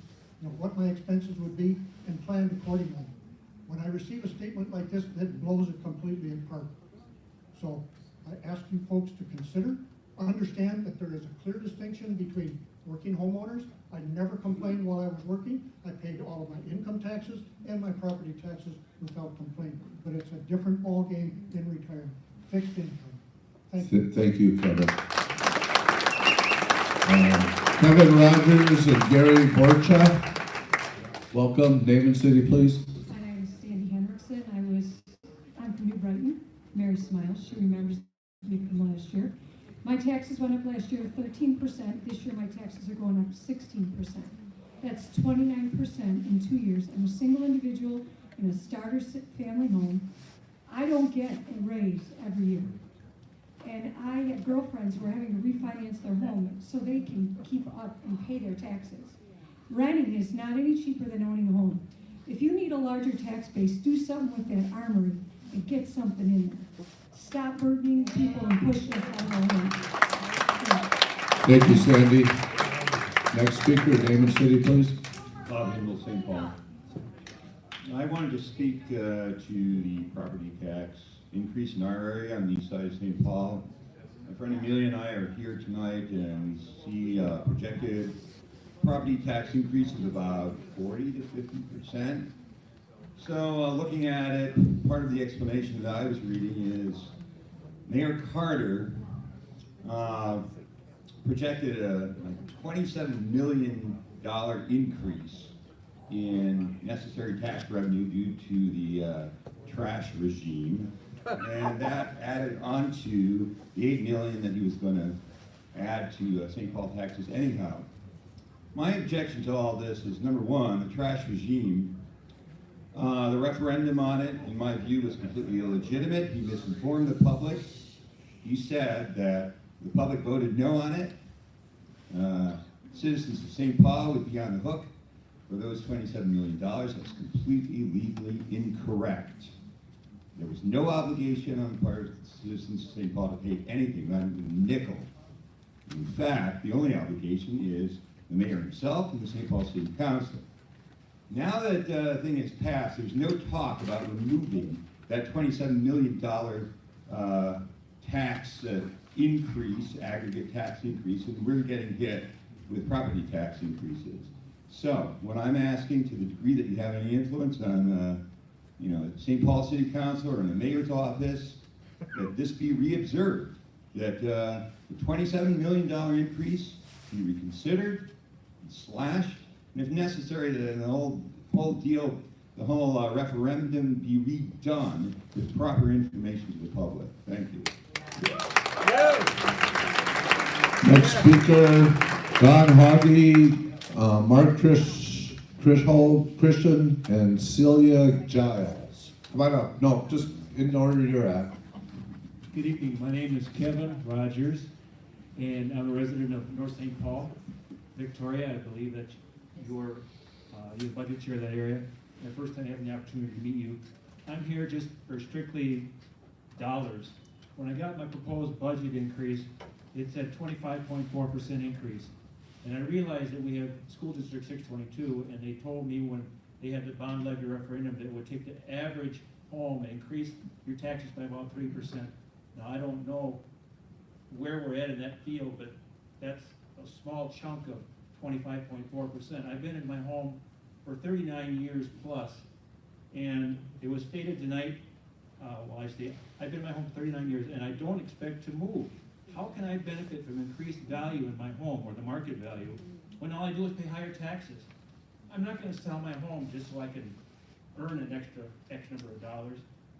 what my expenses would be and planned accordingly. When I receive a statement like this, that blows it completely apart. So I ask you folks to consider, understand that there is a clear distinction between working homeowners. I never complained while I was working. I paid all of my income taxes and my property taxes without complaint. But it's a different ballgame in retirement. Fixed income. Thank you. Thank you, Kevin. Kevin Rogers and Gary Borcha. Welcome. Name and city, please. My name is Sandy Henriksen. I'm from New Brighton. Mary smiles. She remembers me from last year. My taxes went up last year 13%. This year my taxes are going up 16%. That's 29% in 2 years. I'm a single individual in a starter family home. I don't get a raise every year. And I have girlfriends who are having to refinance their home so they can keep up and pay their taxes. Renting is not any cheaper than owning a home. If you need a larger tax base, do something with that armory and get something in there. Stop burdening people and push them out of our homes. Thank you, Sandy. Next speaker, name and city, please. Bob Hindle, St. Paul. I wanted to speak to the property tax increase in our area on the east side of St. Paul. My friend Amelia and I are here tonight and we see projected property tax increase of about 40 to 50%. So looking at it, part of the explanation that I was reading is Mayor Carter projected a $27 million increase in necessary tax revenue due to the trash regime, and that added on to the $8 million that he was going to add to St. Paul taxes anyhow. My objection to all this is, number one, the trash regime. The referendum on it, in my view, was completely illegitimate. He misinformed the public. He said that the public voted no on it. Citizens of St. Paul would be on the hook for those $27 million. That's completely legally incorrect. There was no obligation on the part of the citizens of St. Paul to pay anything, not even a nickel. In fact, the only obligation is the mayor himself and the St. Paul City Council. Now that the thing is passed, there's no talk about removing that $27 million tax increase, aggregate tax increase, and we're getting hit with property tax increases. So, what I'm asking, to the degree that you have any influence on, St. Paul City Council or in the mayor's office, that this be reobserved, that the $27 million increase be reconsidered, slashed, and if necessary, the whole deal, the whole referendum be redone with proper information to the public. Thank you. Next speaker, Don Hoggy, Mark Christian, and Celia Giles. Come on up. No, just in the order you're at. Good evening. My name is Kevin Rogers, and I'm a resident of North St. Paul, Victoria. I believe that you're the budget chair of that area. My first time having the opportunity to meet you. I'm here just for strictly dollars. When I got my proposed budget increase, it said 25.4% increase. And I realized that we have School District 622, and they told me when they had the bond levy referendum that it would take the average home and increase your taxes by about 3%. Now, I don't know where we're at in that field, but that's a small chunk of 25.4%. I've been in my home for 39 years plus, and it was stated tonight, I've been in my home for 39 years, and I don't expect to move. How can I benefit from increased value in my home, or the market value, when all I do is pay higher taxes? I'm not gonna sell my home just so I can earn an extra X number of dollars,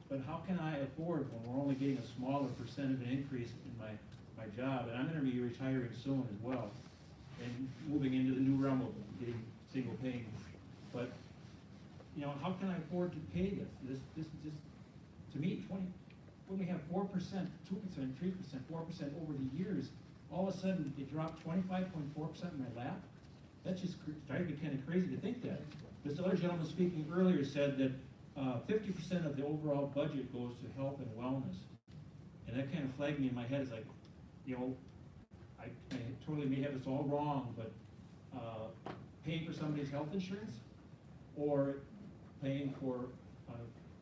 but how can I afford when we're only getting a smaller percent of an increase in my job? And I'm gonna be retiring soon as well, and moving into the new realm of getting single paying. But, how can I afford to pay this? This is just, to me, when we have 4%, 2%, 3%, 4% over the years, all of a sudden it dropped 25.4% in my lap? That just drives me kind of crazy to think that. This other gentleman speaking earlier said that 50% of the overall budget goes to health and wellness. And that kind of flagged me in my head. It's like, I totally may have this all wrong, but paying for somebody's health insurance or paying for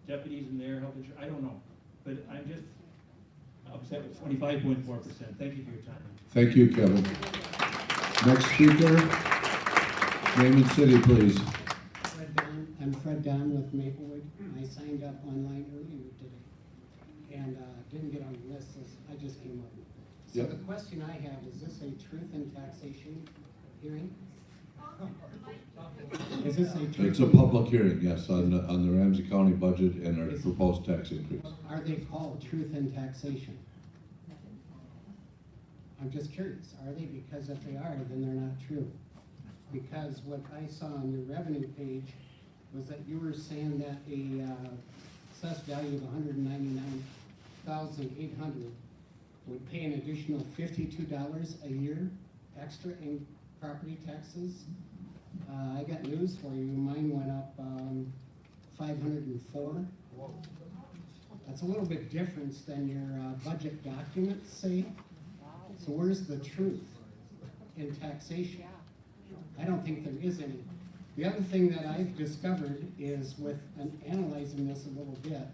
deputies and their health insurance, I don't know. But I'm just upset with 25.4%. Thank you for your time. Thank you, Kevin. Next speaker, name and city, please. I'm Fred Don with Maplewood. I signed up online earlier today and didn't get on the list. I just came up. So the question I have, is this a truth in taxation hearing? Is this a truth? It's a public hearing, yes, on the Ramsey County budget and our proposed tax increase. Are they called truth in taxation? I'm just curious, are they? Because if they are, then they're not true. Because what I saw on your revenue page was that you were saying that a assessed value of $199,800 would pay an additional $52 a year extra in property taxes. I got news for you. Mine went up 504. That's a little bit different than your budget documents say. So where's the truth in taxation? I don't think there is any. The other thing that I've discovered is with analyzing this a little bit,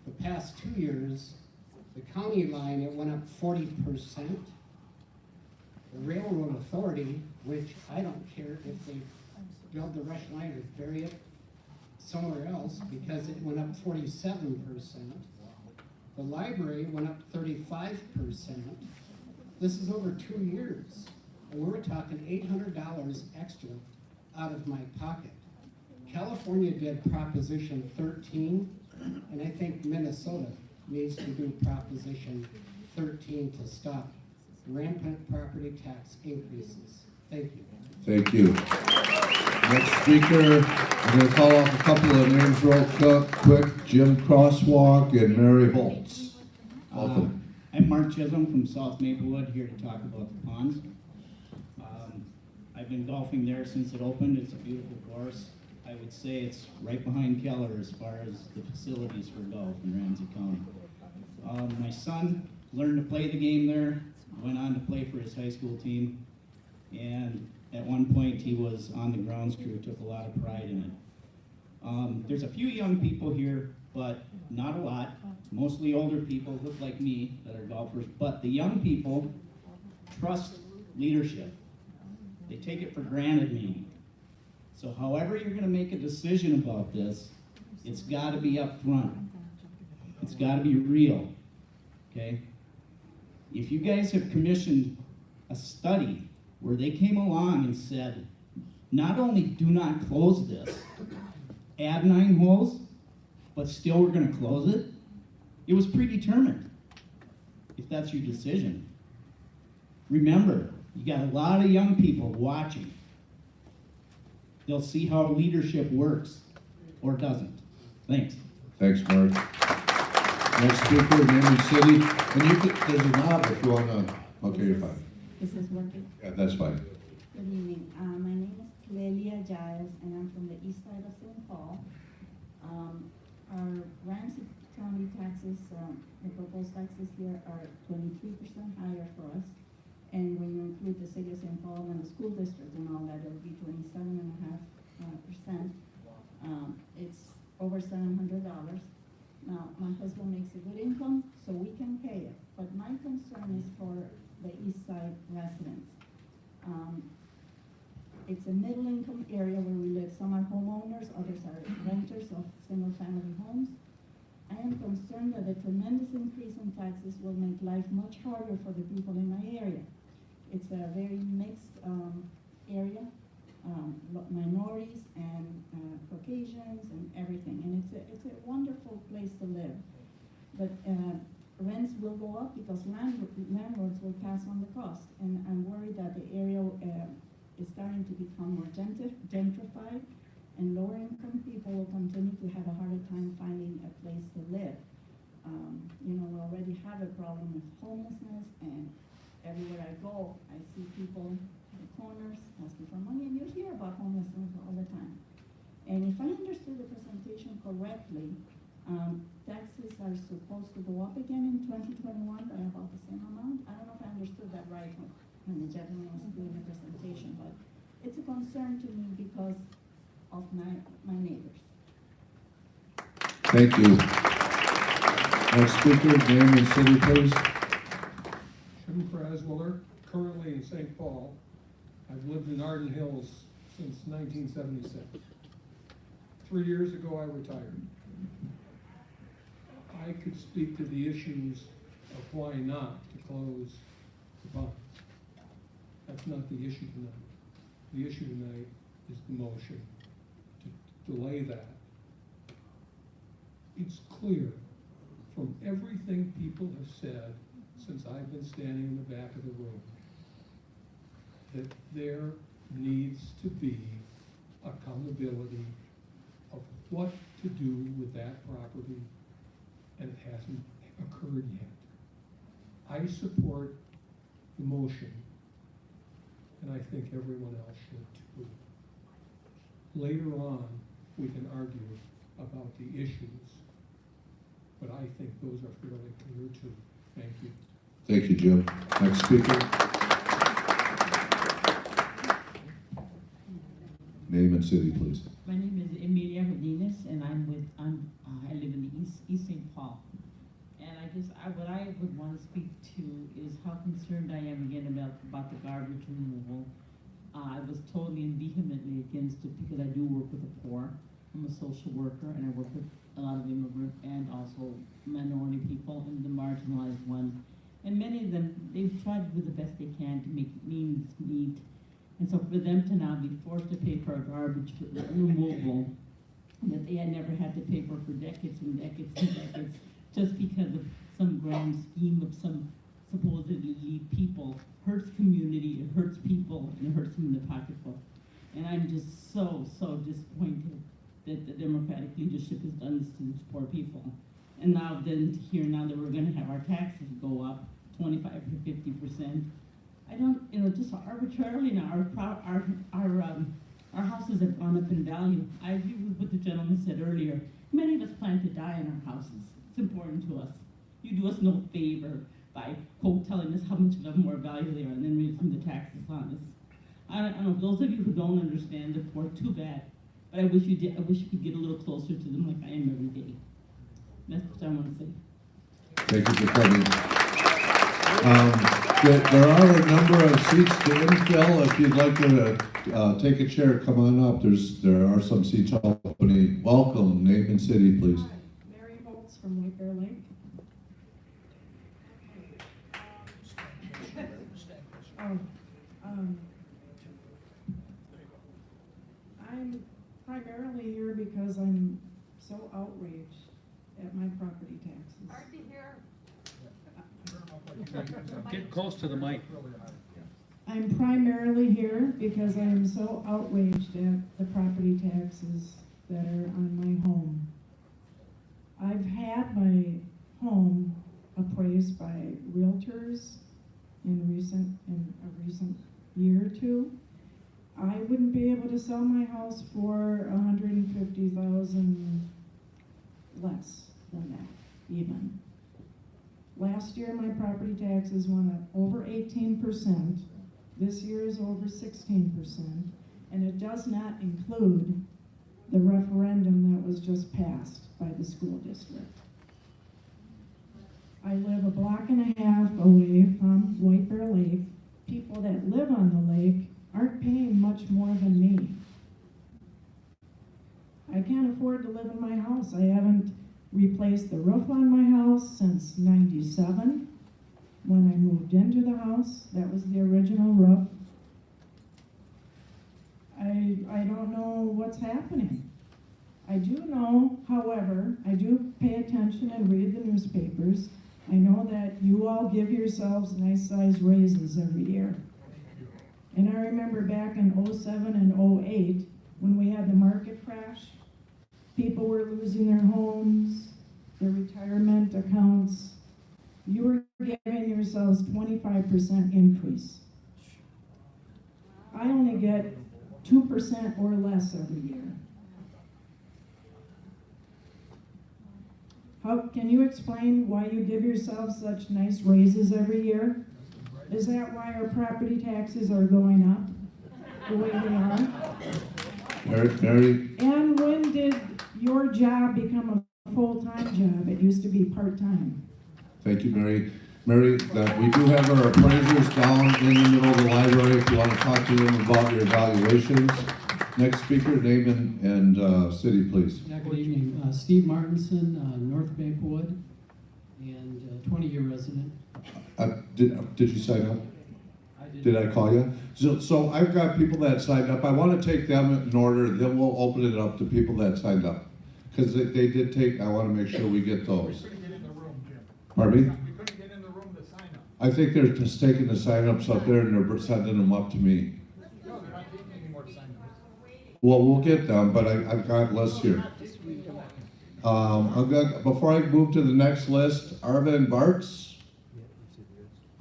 the past 2 years, the county line, it went up 40%. The railroad authority, which I don't care if they build the rush line or bury it somewhere else, because it went up 47%. The library went up 35%. This is over 2 years. And we're talking $800 extra out of my pocket. California did Proposition 13, and I think Minnesota needs to do Proposition 13 to stop rampant property tax increases. Thank you. Thank you. Next speaker, I'm going to call off a couple of names real quick. Jim Crosswalk and Mary Holtz. Welcome. I'm Mark Chisholm from South Maplewood, here to talk about the ponds. I've been golfing there since it opened. It's a beautiful course. I would say it's right behind Keller as far as the facilities for golf in Ramsey County. My son learned to play the game there, went on to play for his high school team, and at one point he was on the grounds crew, took a lot of pride in it. There's a few young people here, but not a lot. Mostly older people, look like me, that are golfers, but the young people trust leadership. They take it for granted, maybe. So however you're gonna make a decision about this, it's gotta be up front. It's gotta be real, okay? If you guys have commissioned a study where they came along and said, not only do not close this, add 9 holes, but still we're gonna close it, it was predetermined, if that's your decision. Remember, you got a lot of young people watching. They'll see how leadership works, or doesn't. Thanks. Thanks, Mark. Next speaker, name and city. And you can, there's a knob if you want to, okay, you're fine. This is working. Yeah, that's fine. Good evening. My name is Clelia Giles, and I'm from the east side of St. Paul. Our Ramsey County taxes, the proposed taxes here are 23% higher for us. And when you include the city of St. Paul and the school district and all that, it'll be 27.5%. It's over $700. Now, my husband makes a good income, so we can pay it. But my concern is for the east side residents. It's a middle income area where we live. Some are homeowners, others are renters of single family homes. I am concerned that a tremendous increase in taxes will make life much harder for the people in my area. It's a very mixed area, minorities and Caucasians and everything, and it's a wonderful place to live. But rents will go up because landlords will pass on the cost, and I'm worried that the area is starting to become more gentrified, and lower income people will continue to have a harder time finding a place to live. You know, we already have a problem with homelessness, and everywhere I go, I see people in the corners asking for money, and you hear about homelessness all the time. And if I understood the presentation correctly, taxes are supposed to go up again in 2021 by about the same amount. I don't know if I understood that right when the gentleman was doing the presentation, but it's a concern to me because of my neighbors. Thank you. Next speaker, name and city, please. Jim Craswiller, currently in St. Paul. I've lived in Arden Hills since 1976. 3 years ago, I retired. I could speak to the issues of why not to close the pond. That's not the issue tonight. The issue tonight is the motion to delay that. It's clear from everything people have said since I've been standing in the back of the room that there needs to be accountability of what to do with that property, and it hasn't occurred yet. I support the motion, and I think everyone else should too. Later on, we can argue about the issues, but I think those are fairly clear too. Thank you. Thank you, Jim. Next speaker. Name and city, please. My name is Emilia Rodriguez, and I live in the East St. Paul. And what I would want to speak to is how concerned I am again about the garbage removal. I was totally and vehemently against it because I do work with the poor. I'm a social worker, and I work with a lot of immigrant and also minority people and the marginalized ones. And many of them, they've tried to do the best they can to make means meet And so for them to now be forced to pay for a garbage removal that they had never had to pay for decades and decades and decades, just because of some grand scheme of some supposedly elite people, hurts community, it hurts people, and it hurts them in the pocketbook. And I'm just so, so disappointed that the Democratic leadership has done this to these poor people. And now then to hear now that we're gonna have our taxes go up 25 to 50%. I don't, just arbitrarily now, our houses have gone up in value. I agree with what the gentleman said earlier. Many of us plan to die in our houses. It's important to us. You do us no favor by quote telling us how much of more value they are and then raising the taxes on us. I don't know, those of you who don't understand the poor, too bad. But I wish you did. I wish you could get a little closer to them like I am every day. That's what I want to say. Thank you for coming. There are a number of seats to infill. If you'd like to take a chair, come on up. There are some seats opening. Welcome, name and city, please. Mary Holtz from White Bear Lake. I'm primarily here because I'm so outraged at my property taxes. Hard to hear. Get close to the mic. I'm primarily here because I am so outraged at the property taxes that are on my home. I've had my home appraised by realtors in a recent year or two. I wouldn't be able to sell my house for $150,000 less than that, even. Last year, my property taxes went up over 18%. This year is over 16%, and it does not include the referendum that was just passed by the school district. I live a block and a half away from White Bear Lake. People that live on the lake aren't paying much more than me. I can't afford to live in my house. I haven't replaced the roof on my house since '97. When I moved into the house, that was the original roof. I don't know what's happening. I do know, however, I do pay attention and read the newspapers. I know that you all give yourselves nice size raises every year. And I remember back in '07 and '08, when we had the market crash, people were losing their homes, their retirement accounts. You were giving yourselves 25% increase. I only get 2% or less every year. Can you explain why you give yourselves such nice raises every year? Is that why our property taxes are going up the way they are? Mary. And when did your job become a full-time job? It used to be part-time. Thank you, Mary. Mary, we do have our appraisers down in the middle of the library if you want to talk to them about your evaluations. Next speaker, name and city, please. Yeah, good evening. Steve Martinson, North Maplewood, and 20-year resident. Did you sign up? I did. Did I call you? So I've got people that signed up. I want to take them in order, then we'll open it up to people that signed up. Because they did take, I want to make sure we get those. We couldn't get in the room, Jim. Pardon me? We couldn't get in the room to sign up. I think they're just taking the sign-ups up there and they're sending them up to me. No, they're not taking any more sign ups. Well, we'll get them, but I've got lists here. Before I move to the next list, Arvin Bartz,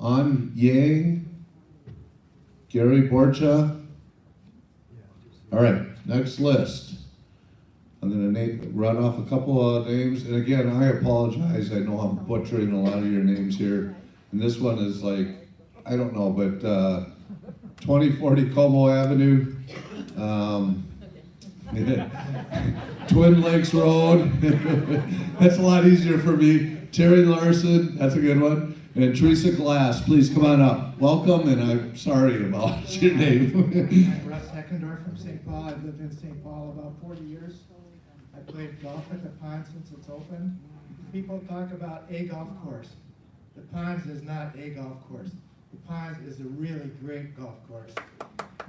An Yang, Gary Borcha. All right, next list. I'm gonna run off a couple of names, and again, I apologize. I know I'm butchering a lot of your names here, and this one is like, I don't know, but 2040 Como Avenue. Twin Lakes Road. That's a lot easier for me. Terry Larson, that's a good one. And Teresa Glass, please come on up. Welcome, and I'm sorry about your name. I'm Russ Heckendorf from St. Paul. I've lived in St. Paul about 40 years. I played golf at the pond since it's open. People talk about a golf course. The Ponds is not a golf course. The Ponds is a really great golf course.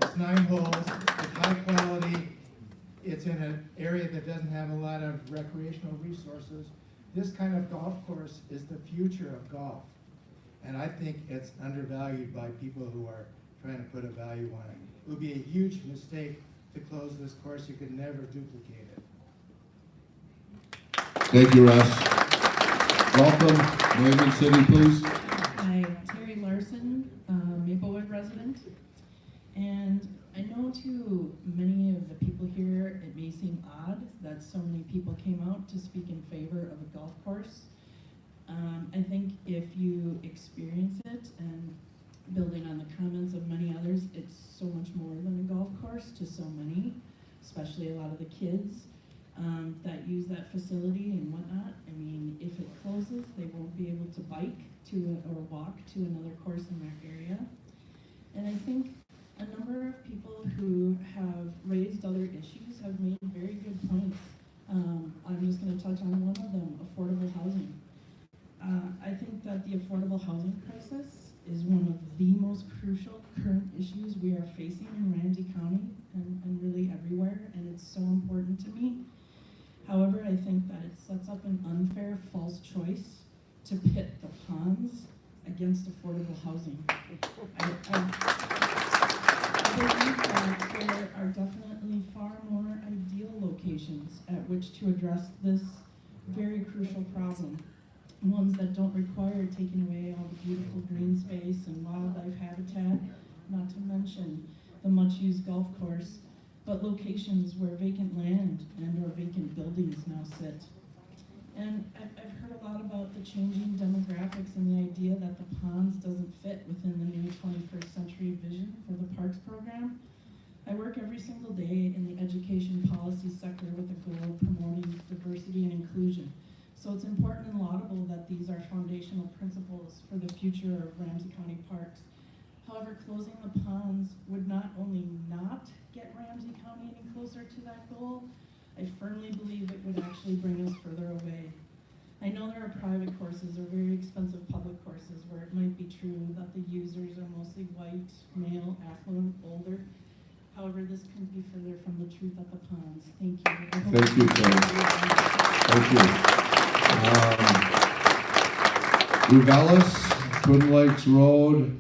It's 9 holes, it's high quality, it's in an area that doesn't have a lot of recreational resources. This kind of golf course is the future of golf. And I think it's undervalued by people who are trying to put a value on it. It would be a huge mistake to close this course. You could never duplicate it. Thank you, Russ. Welcome, name and city, please. Hi, Terry Larson, Maplewood resident. And I know to many of the people here, it may seem odd that so many people came out to speak in favor of a golf course. I think if you experience it, and building on the comments of many others, it's so much more than a golf course to so many, especially a lot of the kids that use that facility and whatnot. I mean, if it closes, they won't be able to bike to or walk to another course in their area. And I think a number of people who have raised other issues have made very good points. I'm just going to touch on one of them, affordable housing. I think that the affordable housing crisis is one of the most crucial current issues we are facing in Ramsey County and really everywhere, and it's so important to me. However, I think that it sets up an unfair, false choice to pit the ponds against affordable housing. I believe that there are definitely far more ideal locations at which to address this very crucial problem. Ones that don't require taking away all the beautiful green space and wildlife habitat, not to mention the much-used golf course, but locations where vacant land and or vacant buildings now sit. And I've heard a lot about the changing demographics and the idea that the ponds doesn't fit within the new 21st century vision for the parks program. I work every single day in the education policy sector with the goal of promoting diversity and inclusion. So it's important and laudable that these are foundational principles for the future of Ramsey County parks. However, closing the ponds would not only not get Ramsey County any closer to that goal, I firmly believe it would actually bring us further away. I know there are private courses or very expensive public courses where it might be true that the users are mostly white, male, affluent, older. However, this couldn't be further from the truth at the ponds. Thank you. Thank you, Karen. Thank you. Rubelis, Twin Lakes Road,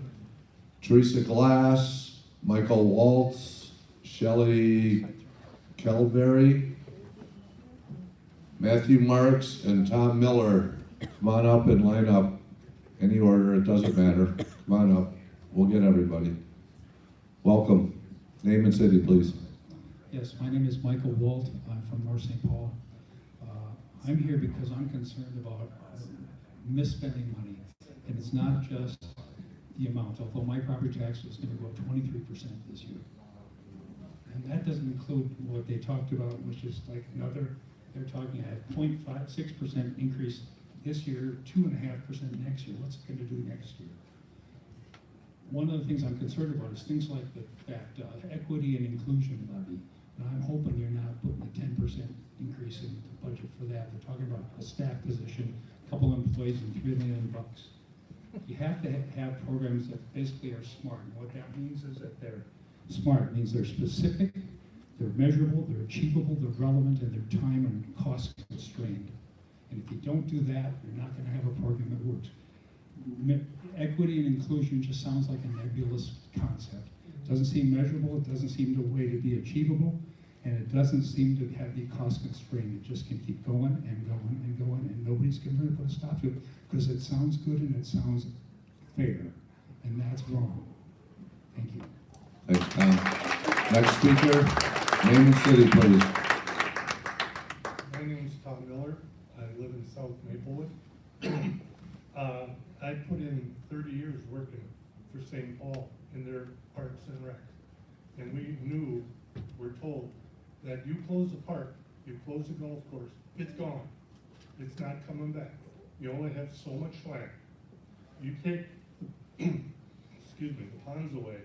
Teresa Glass, Michael Waltz, Shelley Kelberry, Matthew Marks, and Tom Miller. Come on up and line up. Any order, it doesn't matter. Come on up. We'll get everybody. Welcome. Name and city, please. Yes, my name is Michael Walt. I'm from North St. Paul. I'm here because I'm concerned about misspending money. And it's not just the amount, although my property tax is going to go up 23% this year. And that doesn't include what they talked about, which is like another, they're talking a 0.56% increase this year, 2.5% next year. What's it going to do next year? One of the things I'm concerned about is things like that equity and inclusion levy. And I'm hoping you're not putting a 10% increase in the budget for that. They're talking about a staff position, a couple employees, and $3 million. You have to have programs that basically are smart. And what that means is that they're smart. It means they're specific, they're measurable, they're achievable, they're relevant, and they're time and cost constrained. And if you don't do that, you're not going to have a program that works. Equity and inclusion just sounds like a nebulous concept. It doesn't seem measurable, it doesn't seem a way to be achievable, and it doesn't seem to have the cost constraint. It just can keep going and going and going, and nobody's going to put a stop to it because it sounds good and it sounds fair, and that's wrong. Thank you. Thanks, Tom. Next speaker, name and city, please. My name is Tom Miller. I live in South Maplewood. I put in 30 years working for St. Paul in their parks and rec. And we're told that you close the park, you close the golf course, it's gone. It's not coming back. You only have so much land. You take, excuse me, the ponds away.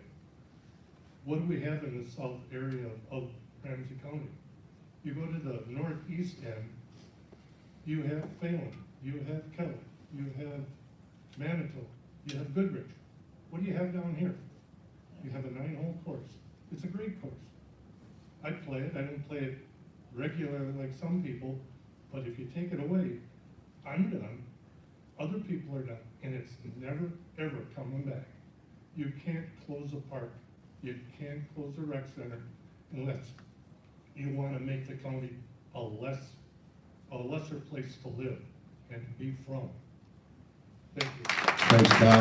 What do we have in the south area of Ramsey County? You go to the northeast end, you have Phelan, you have Kelly, you have Manitou, you have Goodrich. What do you have down here? You have a 9-hole course. It's a great course. I play it, I don't play it regularly like some people, but if you take it away, I'm done, other people are done, and it's never, ever coming back. You can't close a park, you can't close a rec center unless you want to make the county a lesser place to live and to be from. Thank you. Thanks, Tom.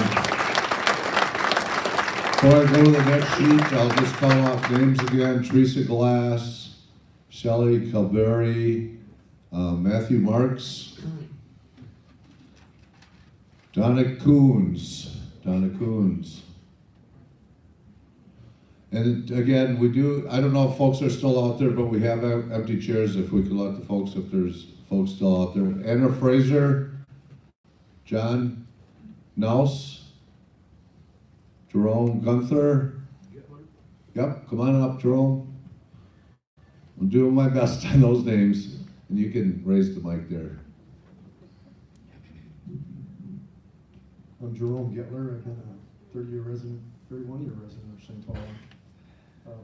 Before I go to the next sheet, I'll just call off names again. Teresa Glass, Shelley Calberry, Matthew Marks, Donna Coons. And again, we do, I don't know if folks are still out there, but we have empty chairs if we could let the folks, if there's folks still out there. Anna Fraser, John Naus, Jerome Gunther. Yep, come on up, Jerome. I'm doing my best on those names, and you can raise the mic there. I'm Jerome Gettler. I've been a 31-year resident of St. Paul.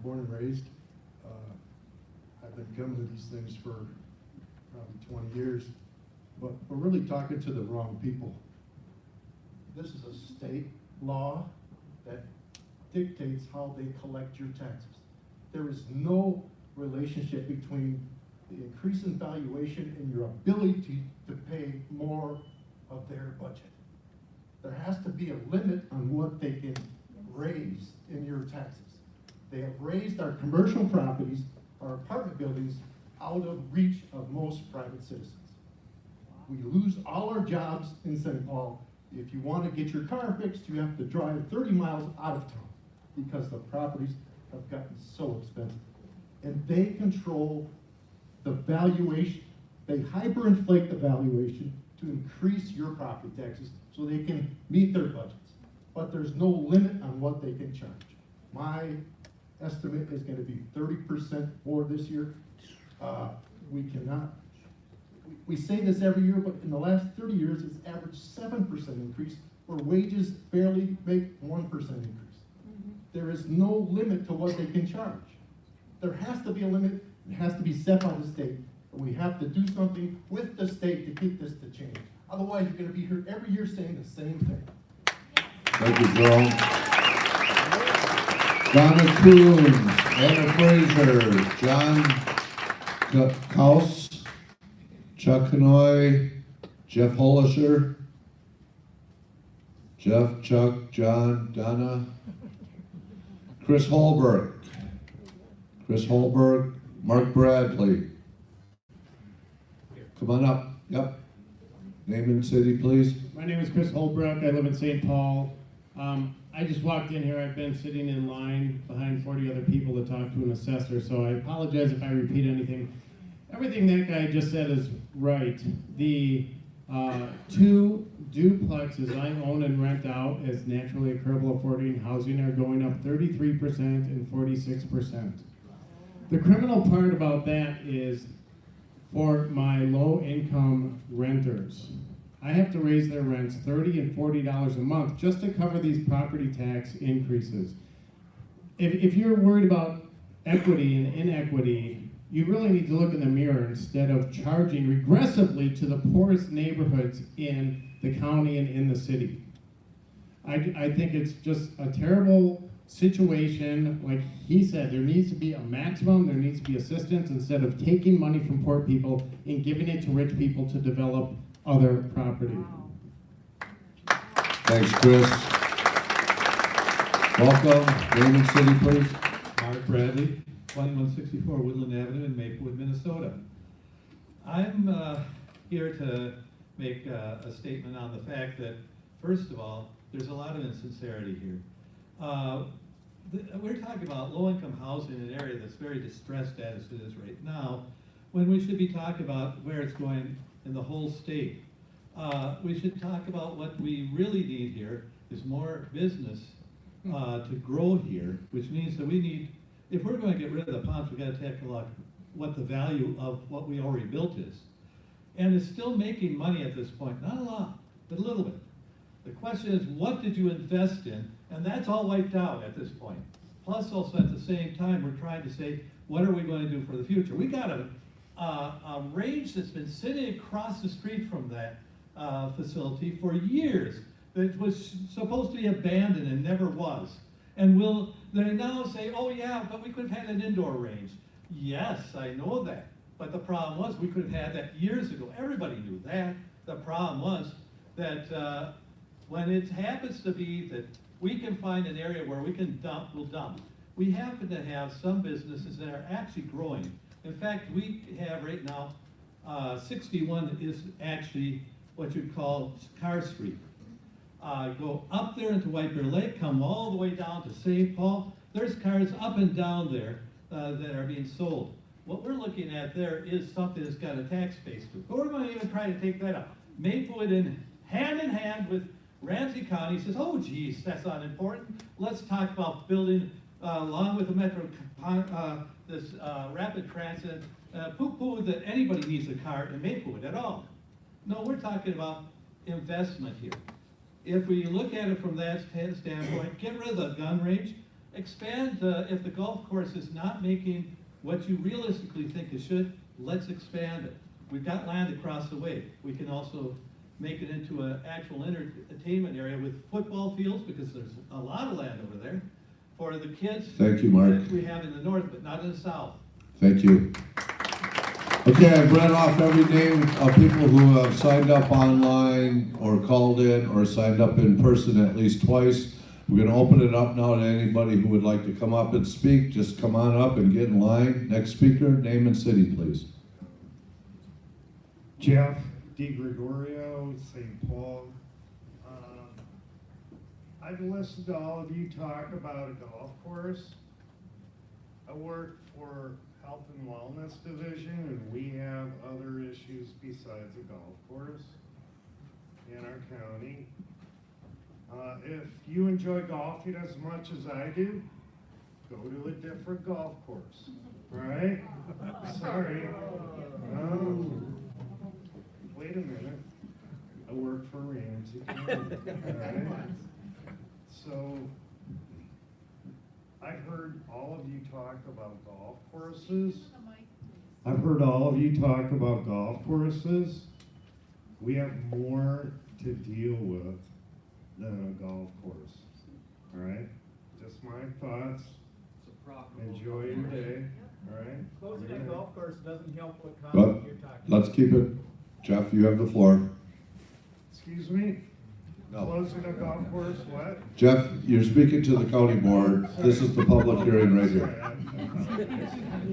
Born and raised. I've been coming to these things for probably 20 years, but we're really talking to the wrong people. This is a state law that dictates how they collect your taxes. There is no relationship between the increase in valuation and your ability to pay more of their budget. There has to be a limit on what they can raise in your taxes. They have raised our commercial properties, our apartment buildings, out of reach of most private citizens. We lose all our jobs in St. Paul. If you want to get your car fixed, you have to drive 30 miles out of town because the properties have gotten so expensive. And they control the valuation. They hyperinflate the valuation to increase your property taxes so they can meet their budgets. But there's no limit on what they can charge. My estimate is going to be 30% more this year. We cannot, we say this every year, but in the last 30 years, it's averaged 7% increase, where wages barely make 1% increase. There is no limit to what they can charge. There has to be a limit. It has to be set by the state. And we have to do something with the state to keep this to change. Otherwise, you're going to be here every year saying the same thing. Thank you, Jerome. Donna Coons, Anna Fraser, John Kaus, Chuck Hanoy, Jeff Holisher, Jeff, Chuck, John, Donna, Chris Holberg, Mark Bradley. Come on up. Yep. Name and city, please. My name is Chris Holbrook. I live in St. Paul. I just walked in here. I've been sitting in line behind 40 other people to talk to an assessor, so I apologize if I repeat anything. Everything that guy just said is right. The 2 duplexes I own and rent out as naturally occurable affording housing are going up 33% and 46%. The criminal part about that is for my low-income renters. I have to raise their rents $30 and $40 a month just to cover these property tax increases. If you're worried about equity and inequity, you really need to look in the mirror instead of charging regressively to the poorest neighborhoods in the county and in the city. I think it's just a terrible situation. Like he said, there needs to be a maximum, there needs to be assistance instead of taking money from poor people and giving it to rich people to develop other property. Thanks, Chris. Welcome. Name and city, please. Mark Bradley, 2164 Woodland Avenue in Maplewood, Minnesota. I'm here to make a statement on the fact that, first of all, there's a lot of insincerity here. We're talking about low-income housing in an area that's very distressed as it is right now, when we should be talking about where it's going in the whole state. We should talk about what we really need here is more business to grow here, which means that we need, if we're going to get rid of the ponds, we've got to take a look what the value of what we already built is. And it's still making money at this point, not a lot, but a little bit. The question is, what did you invest in? And that's all wiped out at this point. Plus also at the same time, we're trying to say, what are we going to do for the future? We got a range that's been sitting across the street from that facility for years that was supposed to be abandoned and never was. And they now say, oh yeah, but we could have had an indoor range. Yes, I know that. But the problem was we could have had that years ago. Everybody knew that. The problem was that when it happens to be that we can find an area where we can dump, we'll dump. We happen to have some businesses that are actually growing. In fact, we have right now, 61 is actually what you'd call Car Street. Go up there into White Bear Lake, come all the way down to St. Paul. There's cars up and down there that are being sold. What we're looking at there is something that's got a tax base to it. But we're going to even try to take that up. Maplewood in hand with Ramsey County says, oh geez, that's not important. Let's talk about building, along with the Metro, this rapid transit, poo-poo that anybody needs a car in Maplewood at all. No, we're talking about investment here. If we look at it from that standpoint, get rid of the gun range, expand, if the golf course is not making what you realistically think it should, let's expand it. We've got land across the way. We can also make it into an actual entertainment area with football fields, because there's a lot of land over there, for the kids. Thank you, Mark. That we have in the north, but not in the south. Thank you. Okay, I've read off every name of people who have signed up online or called in or signed up in person at least twice. We're going to open it up now to anybody who would like to come up and speak. Just come on up and get in line. Next speaker, name and city, please. Jeff DeGregorio, St. Paul. I've listened to all of you talk about a golf course. I work for Health and Wellness Division, and we have other issues besides a golf course in our county. If you enjoy golfing as much as I do, go to a different golf course, right? Sorry. Wait a minute. I work for Ramsey County, right? So, I've heard all of you talk about golf courses. I've heard all of you talk about golf courses. We have more to deal with than a golf course. All right? Just my thoughts. Enjoy your day. All right? Closing a golf course doesn't help what But conduct you're talking about. let's keep it. Jeff, you have the floor. Excuse me? No. Closing a golf course, what? Jeff, you're speaking to the county board. This is the public hearing right here.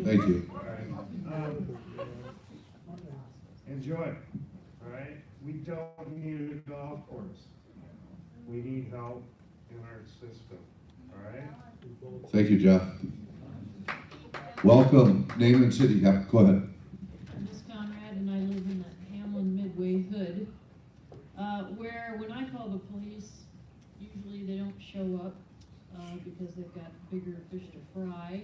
Thank you. Enjoy, all right? We don't need a golf course. We need help in our system, all right? Thank you, Jeff. Welcome. Name and city. Yep, go ahead. I'm Miss Conrad, and I live in the Hamlin Midway Hood, where when I call the police, usually they don't show up because they've got bigger fish to fry.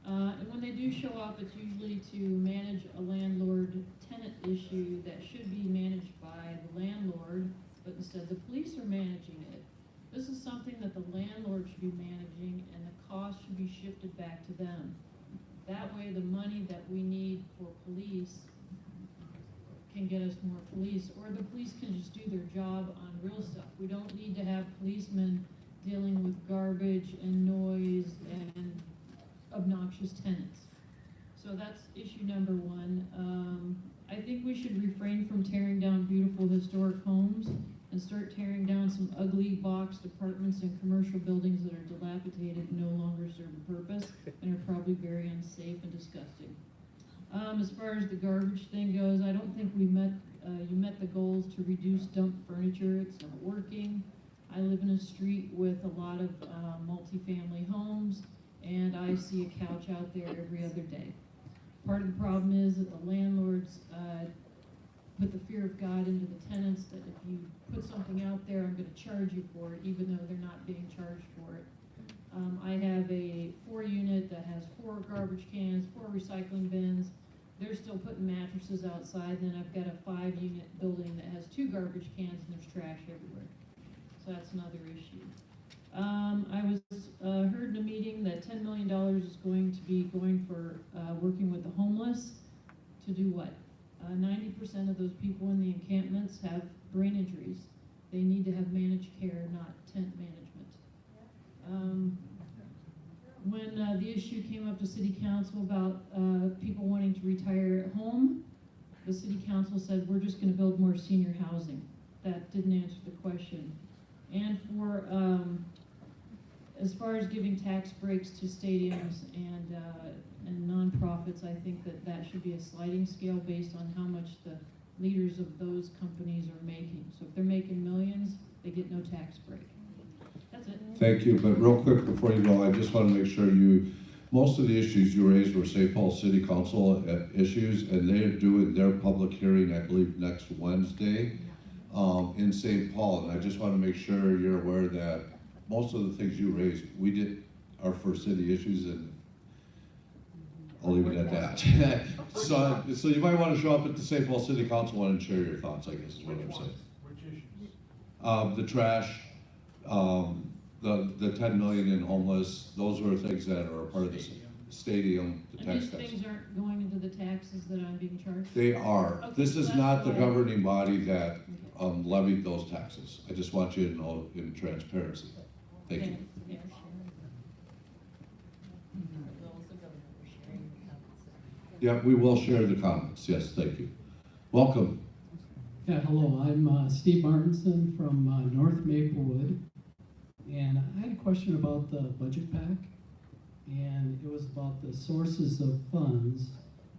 And when they do show up, it's usually to manage a landlord-tenant issue that should be managed by the landlord, but instead the police are managing it. This is something that the landlord should be managing, and the cost should be shifted back to them. That way, the money that we need for police can get us more police, or the police can just do their job on real stuff. We don't need to have policemen dealing with garbage and noise and obnoxious tenants. So that's issue number one. I think we should refrain from tearing down beautiful historic homes and start tearing down some ugly boxed apartments and commercial buildings that are dilapidated and no longer serve a purpose and are probably very unsafe and disgusting. As far as the garbage thing goes, I don't think you met the goals to reduce dump furniture. It's not working. I live in a street with a lot of multifamily homes, and I see a couch out there every other day. Part of the problem is that the landlords put the fear of God into the tenants, that if you put something out there, I'm going to charge you for it, even though they're not being charged for it. I have a 4-unit that has 4 garbage cans, 4 recycling bins. They're still putting mattresses outside. Then I've got a 5-unit building that has 2 garbage cans, and there's trash everywhere. So that's another issue. I was heard heard in a meeting that $10 million is going to be going for, working with the homeless to do what? 90% of those people in the encampments have brain injuries. They need to have managed care, not tent management. When the issue came up to city council about people wanting to retire at home, the city council said, we're just gonna build more senior housing. That didn't answer the question. And for, as far as giving tax breaks to stadiums and nonprofits, I think that should be a sliding scale based on how much the leaders of those companies are making. So if they're making millions, they get no tax break. That's it. Thank you, but real quick before you go, I just want to make sure most of the issues you raised were St. Paul City Council issues, and they're doing their public hearing, I believe, next Wednesday in St. Paul, and I just want to make sure you're aware that most of the things you raised, are for city issues, and I'll leave it at that. So you might want to show up at the St. Paul City Council one and share your thoughts, I guess is what I'm saying. Which issues? The trash, the 10 million in homeless, those are things that are a part of the stadium, the And tax these cuts. things aren't going into the taxes that I'm being charged? They are. Okay, This so is that's not the why- governing body that levied those taxes. I just want you to know in transparency. Thank you. Yeah. Yeah, we will share the comments. Yes, thank you. Welcome. Yeah, hello, I'm Steve Martinson from North Maplewood, and I had a question about the budget pack, and it was about the sources of funds.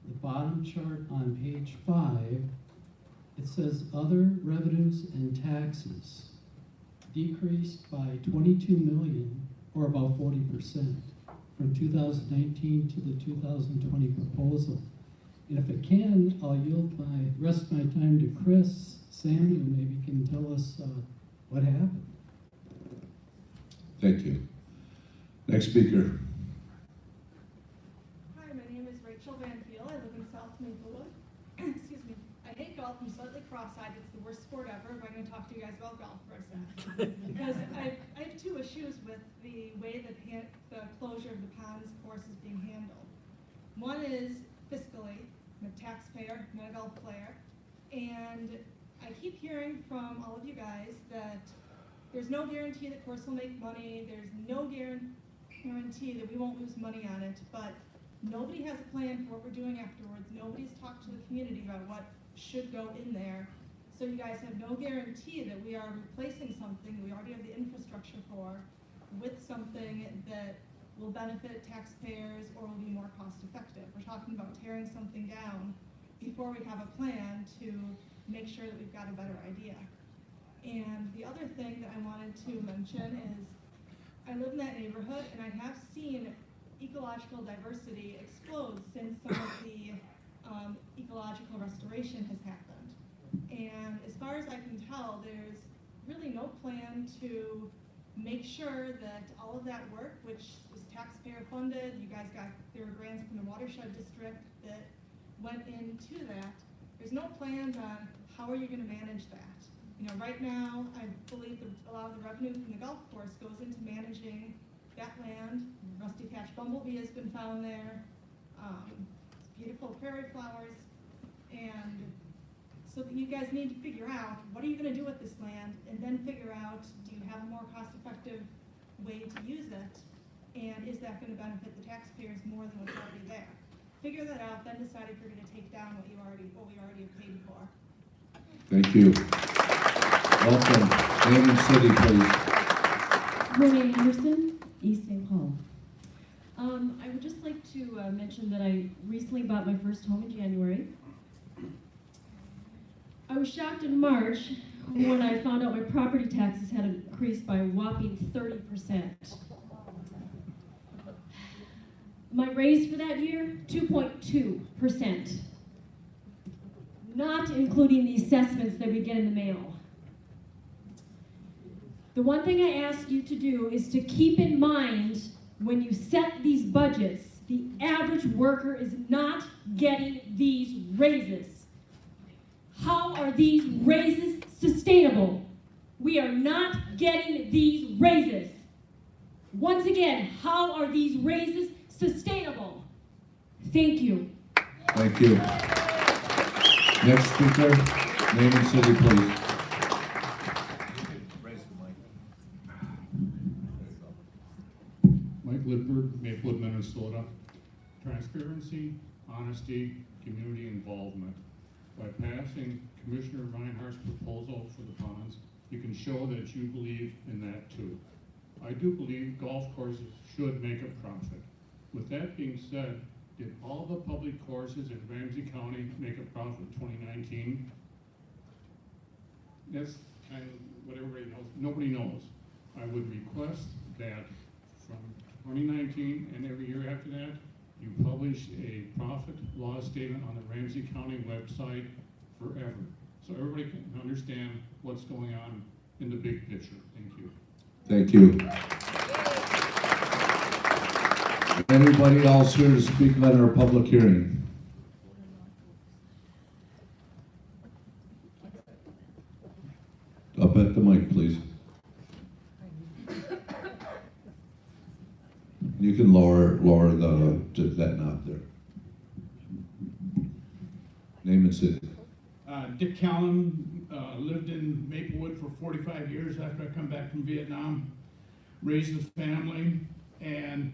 The bottom chart on page 5, it says other revenues and taxes decreased by 22 million, or about 40%, from 2019 to the 2020 proposal. And if it can, I'll yield rest of my time to Chris Samuel, maybe can tell us what happened. Thank you. Next speaker. Hi, my name is Rachel Van Peel. I live in South Maplewood. Excuse me. I hate golf. I'm slightly cross-eyed. It's the worst sport ever, but I'm going to talk to you guys about golf for a second. Because I have two issues with the way that the closure of the Ponds course is being handled. One is fiscally. I'm a taxpayer, not a golf player. And I keep hearing from all of you guys that there's no guarantee the course will make money. There's no guarantee that we won't lose money on it, but nobody has a plan for what we're doing afterwards. Nobody's talked to the community about what should go in there. So you guys have no guarantee that we are replacing something we already have the infrastructure for with something that will benefit taxpayers or will be more cost effective. We're talking about tearing something down before we have a plan to make sure that we've got a better idea. And the other thing that I wanted to mention is I live in that neighborhood and I have seen ecological diversity explode since some of the ecological restoration has happened. And as far as I can tell, there's really no plan to make sure that all of that work, which was taxpayer funded, there were grants from the watershed district that went into that. There's no plans on how are you going to manage that. You know, right now, I believe a lot of the revenue from the golf course goes into managing that land. Rusty patch bumblebee has been found there. Beautiful prairie flowers. And so you guys need to figure out what are you going to do with this land, and then figure out, do you have a more cost-effective way to use it, and is that going to benefit the taxpayers more than what's already there? Figure that out, then decide if you're going to take down what we already have paid for. Thank you. Welcome. Name and city, please. Renee Anderson, East St. Paul. I would just like to mention that I recently bought my first home in January. I was shocked in March when I found out my property taxes had increased by a whopping 30%. My raise for that year, 2.2%. Not including the assessments that we get in the mail. The one thing I ask you to do is to keep in mind when you set these budgets, the average worker is not getting these raises. How are these raises sustainable? We are not getting these raises. Once again, how are these raises sustainable? Thank you. Thank you. Next speaker, name and city, please. Mike Lippert, Maplewood, Minnesota. Transparency, honesty, community involvement. By passing Commissioner Reinhardt's proposal for the ponds, you can show that you believe in that too. I do believe golf courses should make a profit. With that being said, did all the public courses in Ramsey County make a profit in 2019? That's kind of what everybody knows. Nobody knows. I would request that from 2019 and every year after that, you publish a profit loss statement on the Ramsey County website forever, so everybody can understand what's going on in the big picture. Thank you. Thank you. Anybody else here to speak on our public hearing? Up at the mic, please. You can lower that knob there. Name and city. Dick Callan, lived in Maplewood for 45 years after I come back from Vietnam, raised a family, and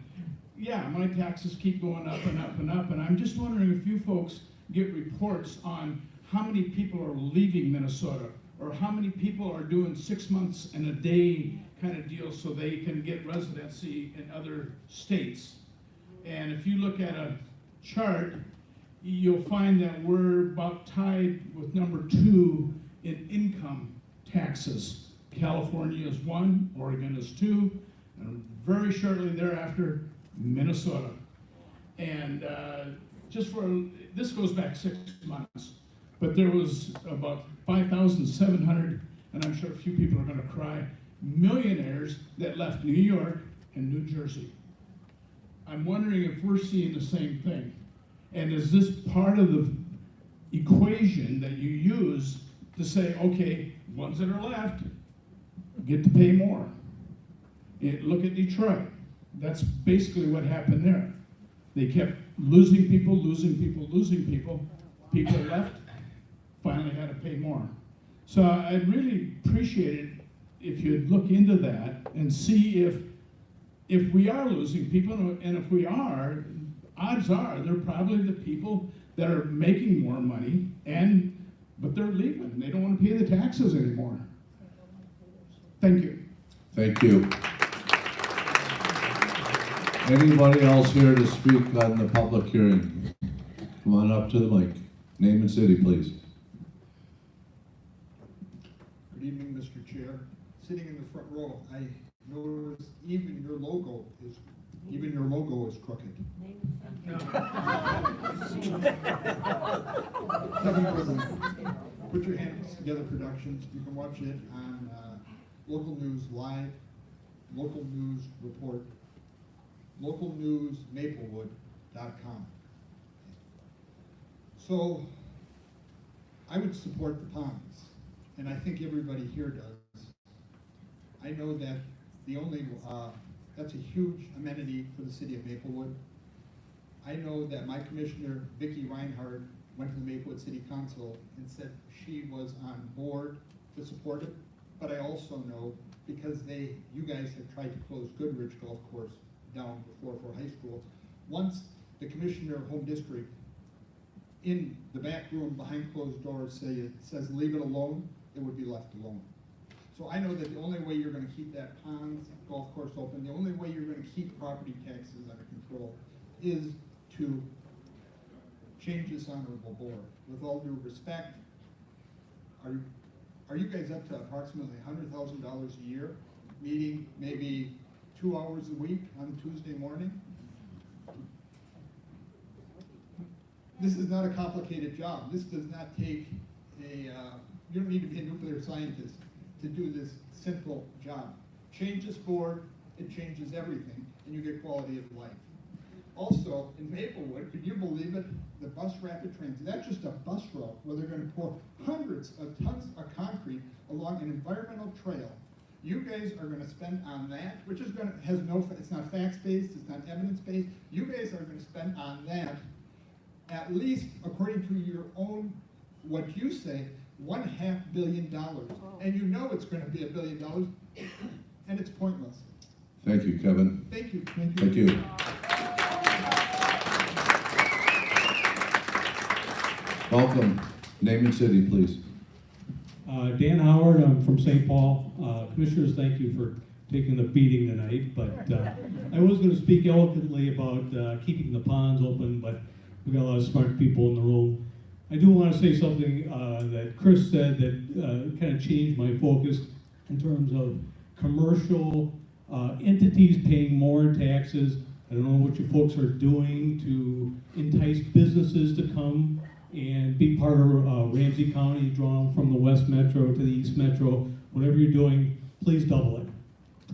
yeah, my taxes keep going up and up and up, and I'm just wondering if you folks get reports on how many people are leaving Minnesota, or how many people are doing 6 months and a day kind of deal so they can get residency in other states. And if you look at a chart, you'll find that we're about tied with number 2 in income taxes. California is 1, Oregon is 2, and very shortly thereafter, Minnesota. And this goes back 6 months, but there was about 5,700, and I'm sure a few people are gonna cry, millionaires that left New York and New Jersey. I'm wondering if we're seeing the same thing. And is this part of the equation that you use to say, okay, ones that are left get to pay more? Look at Detroit. That's basically what happened there. They kept losing people, losing people, losing people. People left, finally had to pay more. So I'd really appreciate it if you'd look into that and see if we are losing people, and if we are, odds are they're probably the people that are making more money, but they're leaving. They don't want to pay the taxes anymore. Thank you. Thank you. Anybody else here to speak on the public hearing? Come on up to the mic. Name and city, please. Good evening, Mr. Chair. Sitting in the front row, I noticed even your logo is crooked. Kevin Quigley, Put Your Hands Together Productions. You can watch it on Local News Live, Local News Report, localnewsmaplewood.com. So I would support the ponds, and I think everybody here does. I know that that's a huge amenity for the city of Maplewood. I know that my commissioner, Vicki Reinhardt, went to the Maplewood City Council and said she was on board to support it, but I also know because you guys have tried to close Goodrich Golf Course down before for high school. Once the commissioner of home district in the back room behind closed doors says leave it alone, it would be left alone. So I know that the only way you're going to keep that ponds golf course open, the only way you're going to keep property taxes under control is to change this honorable board. With all due respect, are you guys up to approximately $100,000 a year, meeting maybe 2 hours a week on Tuesday morning? This is not a complicated job. This does not take you don't need to be a nuclear scientist to do this simple job. Change this board, it changes everything, and you get quality of life. Also, in Maplewood, could you believe it? The bus rapid transit, that's just a bus route where they're going to pour hundreds of tons of concrete along an environmental trail. You guys are gonna spend on that, which is has no, it's not facts-based, it's not evidence-based. You guys are gonna spend on that, at least according to your own, what you say, $1.5 billion. And you know it's gonna be $1 billion, and it's pointless. Thank you, Kevin. Thank you, thank you. Thank you. Welcome. Name and city, please. Dan Howard, I'm from St. Paul. Commissioners, thank you for taking the beating tonight, but I was going to speak eloquently about keeping the ponds open, but we got a lot of smart people in the room. I do want to say something that Chris said that kind of changed my focus in terms of commercial entities paying more in taxes. I don't know what you folks are doing to entice businesses to come and be part of Ramsey County, drawn from the West Metro to the East Metro. Whatever you're doing, please double it.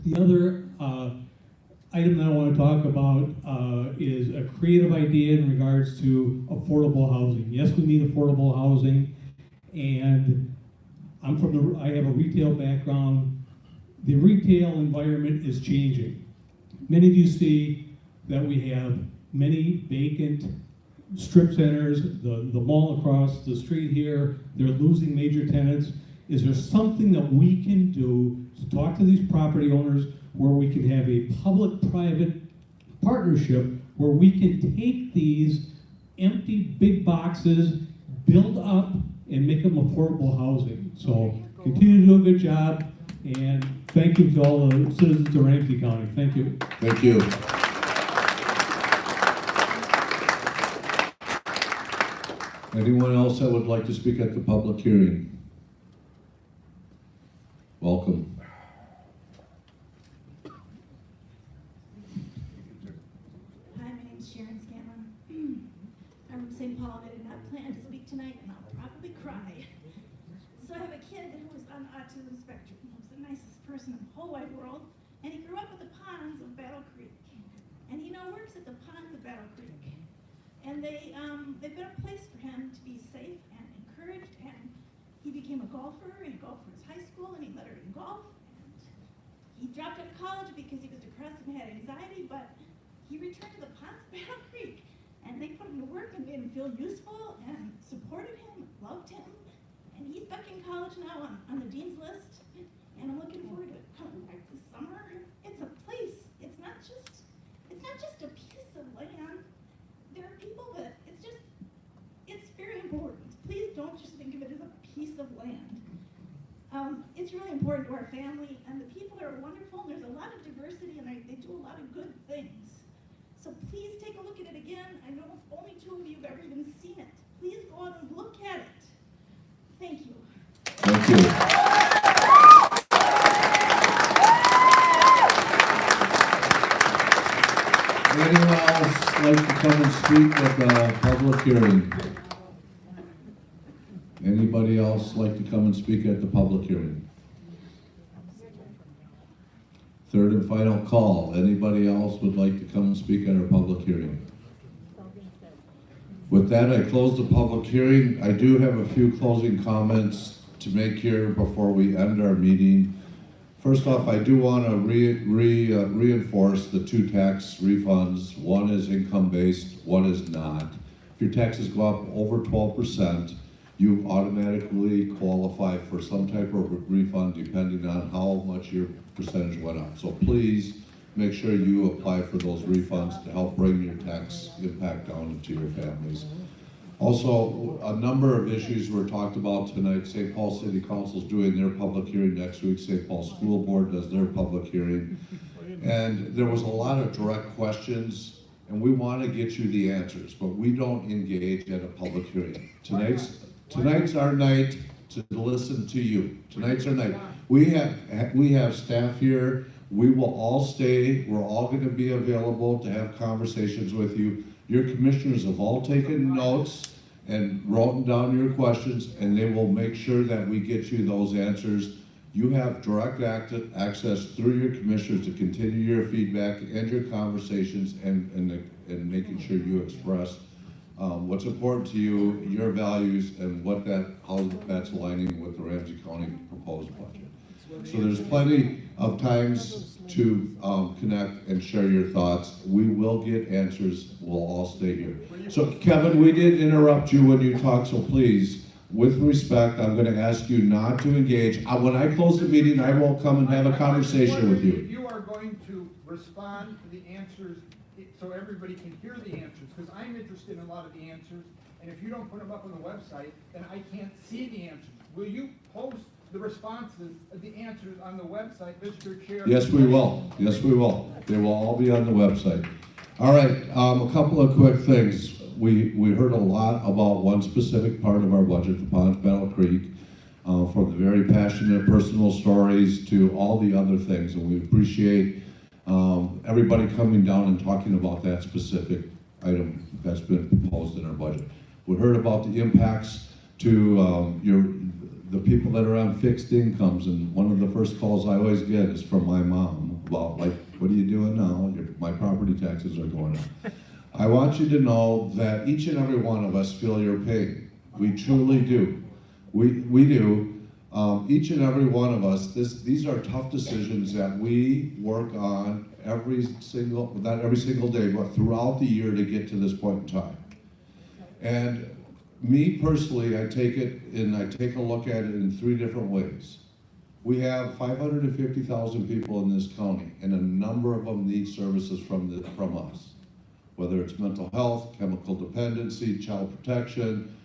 The other item that I want to talk about is a creative idea in regards to affordable housing. Yes, we need affordable housing, and I have a retail background. The retail environment is changing. Many of you see that we have many vacant strip centers, the mall across the street here, they're losing major tenants. Is there something that we can do to talk to these property owners where we can have a public-private partnership where we can take these empty big boxes, build up, and make them affordable housing? So continue to do a good job, and thank you to all the citizens of Ramsey County. Thank you. Thank you. Anyone else that would like to speak at the public hearing? Welcome. Hi, my name's Sharon Scanlon. I'm from St. Paul, and I did not plan to speak tonight, and I'll probably cry. So I have a kid who was on the autism spectrum. He was the nicest person in the whole wide world, and he grew up at the ponds of Battle Creek. And he now works at the ponds of Battle Creek. And they've been a place for him to be safe and encouraged, and he became a golfer, and he golfed for his high school, and he lettered in golf. And he dropped out of college because he was depressed and had anxiety, but he returned to the ponds of Battle Creek, and they put him to work and made him feel useful and supported him, loved him, and he's back in college now on the dean's list, and I'm looking forward to it coming back this summer. It's a place. It's not just a piece of land. There are people that it's very important. Please don't just think of it as a piece of land. It's really important to our family, and the people there are wonderful, and there's a lot of diversity, and they do a lot of good things. So please take a look at it again. I know only 2 of you have ever even seen it. Please go out and look at it. Thank you. Thank you. Anyone else like to come and speak at the public hearing? Anybody else like to come and speak at the public hearing? Third and final call. Anybody else would like to come and speak at our public hearing? With that, I close the public hearing. I do have a few closing comments to make here before we end our meeting. First off, I do want to reinforce the 2 tax refunds. One is income-based, one is not. If your taxes go up over 12%, you automatically qualify for some type of refund depending on how much your percentage went up. So please make sure you apply for those refunds to help bring your tax impact down to your families. Also, a number of issues were talked about tonight. St. Paul City Council is doing their public hearing next week. St. Paul School Board does their public hearing. And there was a lot of direct questions, and we want to get you the answers, but we don't engage at a public hearing. Tonight's our night to listen to you. Tonight's our night. We have staff here. We will all stay. We're all going to be available to have conversations with you. Your commissioners have all taken notes and written down your questions, and they will make sure that we get you those answers. You have direct access through your commissioners to continue your feedback and your conversations and making sure you express what's important to you, your values, and how that's aligning with the Ramsey County proposed budget. So there's plenty of times to connect and share your thoughts. We will get answers. We'll all stay here. So Kevin, we did interrupt you when you talked, so please, with respect, I'm going to ask you not to engage. When I close the meeting, I won't come and have a conversation with you. If you are going to respond to the answers so everybody can hear the answers, because I'm interested in a lot of the answers, and if you don't put them up on the website, then I can't see the answers. Will you post the responses of the answers on the website, Mr. Chair? Yes, we will. Yes, we will. They will all be on the website. All right, a couple of quick things. We heard a lot about one specific part of our budget, the Ponds Battle Creek, from the very passionate personal stories to all the other things, and we appreciate everybody coming down and talking about that specific item that's been proposed in our budget. We heard about the impacts to the people that are on fixed incomes, and one of the first calls I always get is from my mom about, like, what are you doing now? My property taxes are going up. I want you to know that each and every one of us feel your pain. We truly do. We do. Each and every one of us, these are tough decisions that we work on not every single day, but throughout the year to get to this point in time. And me personally, I take it and I take a look at it in three different ways. We have 550,000 people in this county, and a number of them need services from us, whether it's mental health, chemical dependency, child protection.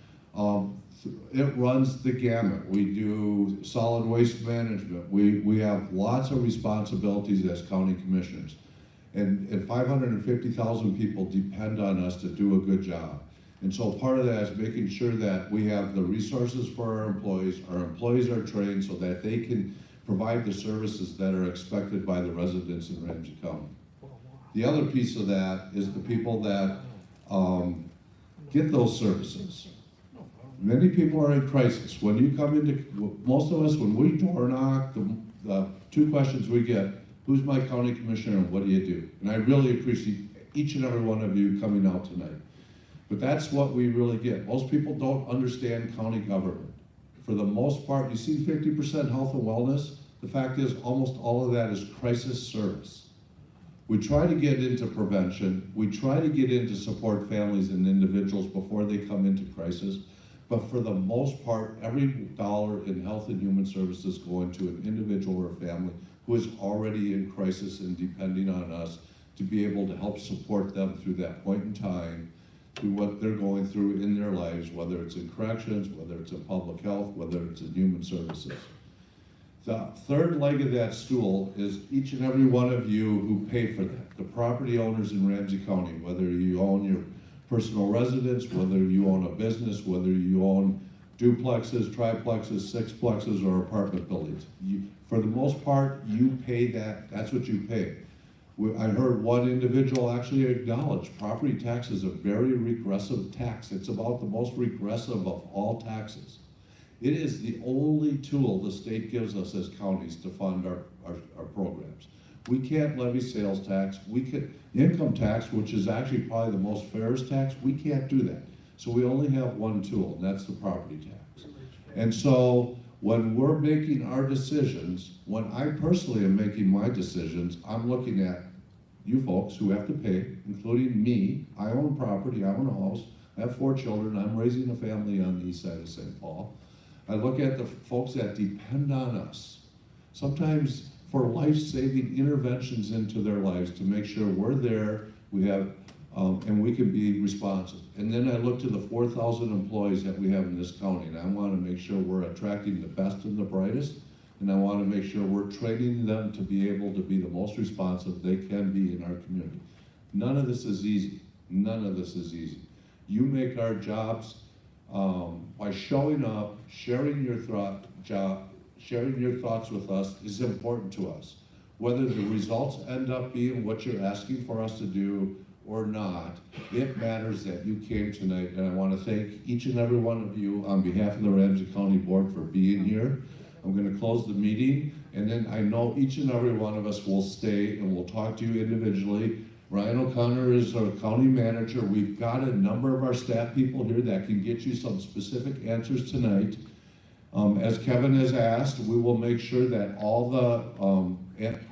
It runs the gamut. We do solid waste management. We have lots of responsibilities as county commissioners. And 550,000 people depend on us to do a good job. And so part of that is making sure that we have the resources for our employees are trained so that they can provide the services that are expected by the residents in Ramsey County. The other piece of that is the people that get those services. Many people are in crisis. When you come into, most of us, when we door knock, the two questions we get, who's my county commissioner and what do you do? And I really appreciate each and every one of you coming out tonight. But that's what we really get. Most people don't understand county government. For the most part, you see 50% health and wellness. The fact is almost all of that is crisis service. We try to get into prevention. We try to get into support families and individuals before they come into crisis. But for the most part, every dollar in health and human services going to an individual or family who is already in crisis and depending on us to be able to help support them through that point in time, through what they're going through in their lives, whether it's in corrections, whether it's in public health, whether it's in human services. The third leg of that stool is each and every one of you who pay for that. The property owners in Ramsey County, whether you own your personal residence, whether you own a business, whether you own duplexes, triplexes, sixplexes, or apartment buildings. For the most part, you pay that, that's what you pay. I heard one individual actually acknowledge property tax is a very regressive tax. It's about the most regressive of all taxes. It is the only tool the state gives us as counties to fund our programs. We can't levy sales tax. Income tax, which is actually probably the most fairest tax, we can't do that. So we only have one tool, and that's the property tax. And so when we're making our decisions, when I personally am making my decisions, I'm looking at you folks who have to pay, including me. I own property, I own a house, I have 4 children, I'm raising a family on the east side of St. Paul. I look at the folks that depend on us, sometimes for life-saving interventions into their lives to make sure we're there, we have, and we can be responsive. And then I look to the 4,000 employees that we have in this county, and I want to make sure we're attracting the best and the brightest, and I want to make sure we're training them to be able to be the most responsive they can be in our community. None of this is easy. None of this is easy. You make our jobs by showing up, sharing your thoughts with us is important to us. Whether the results end up being what you're asking for us to do or not, it matters that you came tonight, and I want to thank each and every one of you on behalf of the Ramsey County Board for being here. I'm going to close the meeting, and then I know each and every one of us will stay and we'll talk to you individually. Ryan O'Connor is our county manager. We've got a number of our staff people here that can get you some specific answers tonight. As Kevin has asked, we will make sure that all the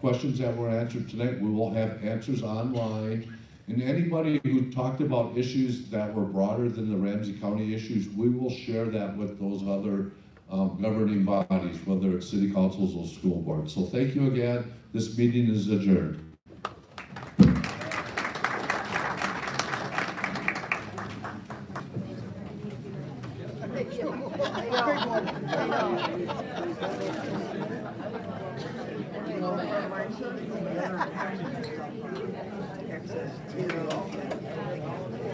questions that were answered tonight, we will have answers online. And anybody who talked about issues that were broader than the Ramsey County issues, we will share that with those other governing bodies, whether it's city councils or school boards. So thank you again. This meeting is adjourned.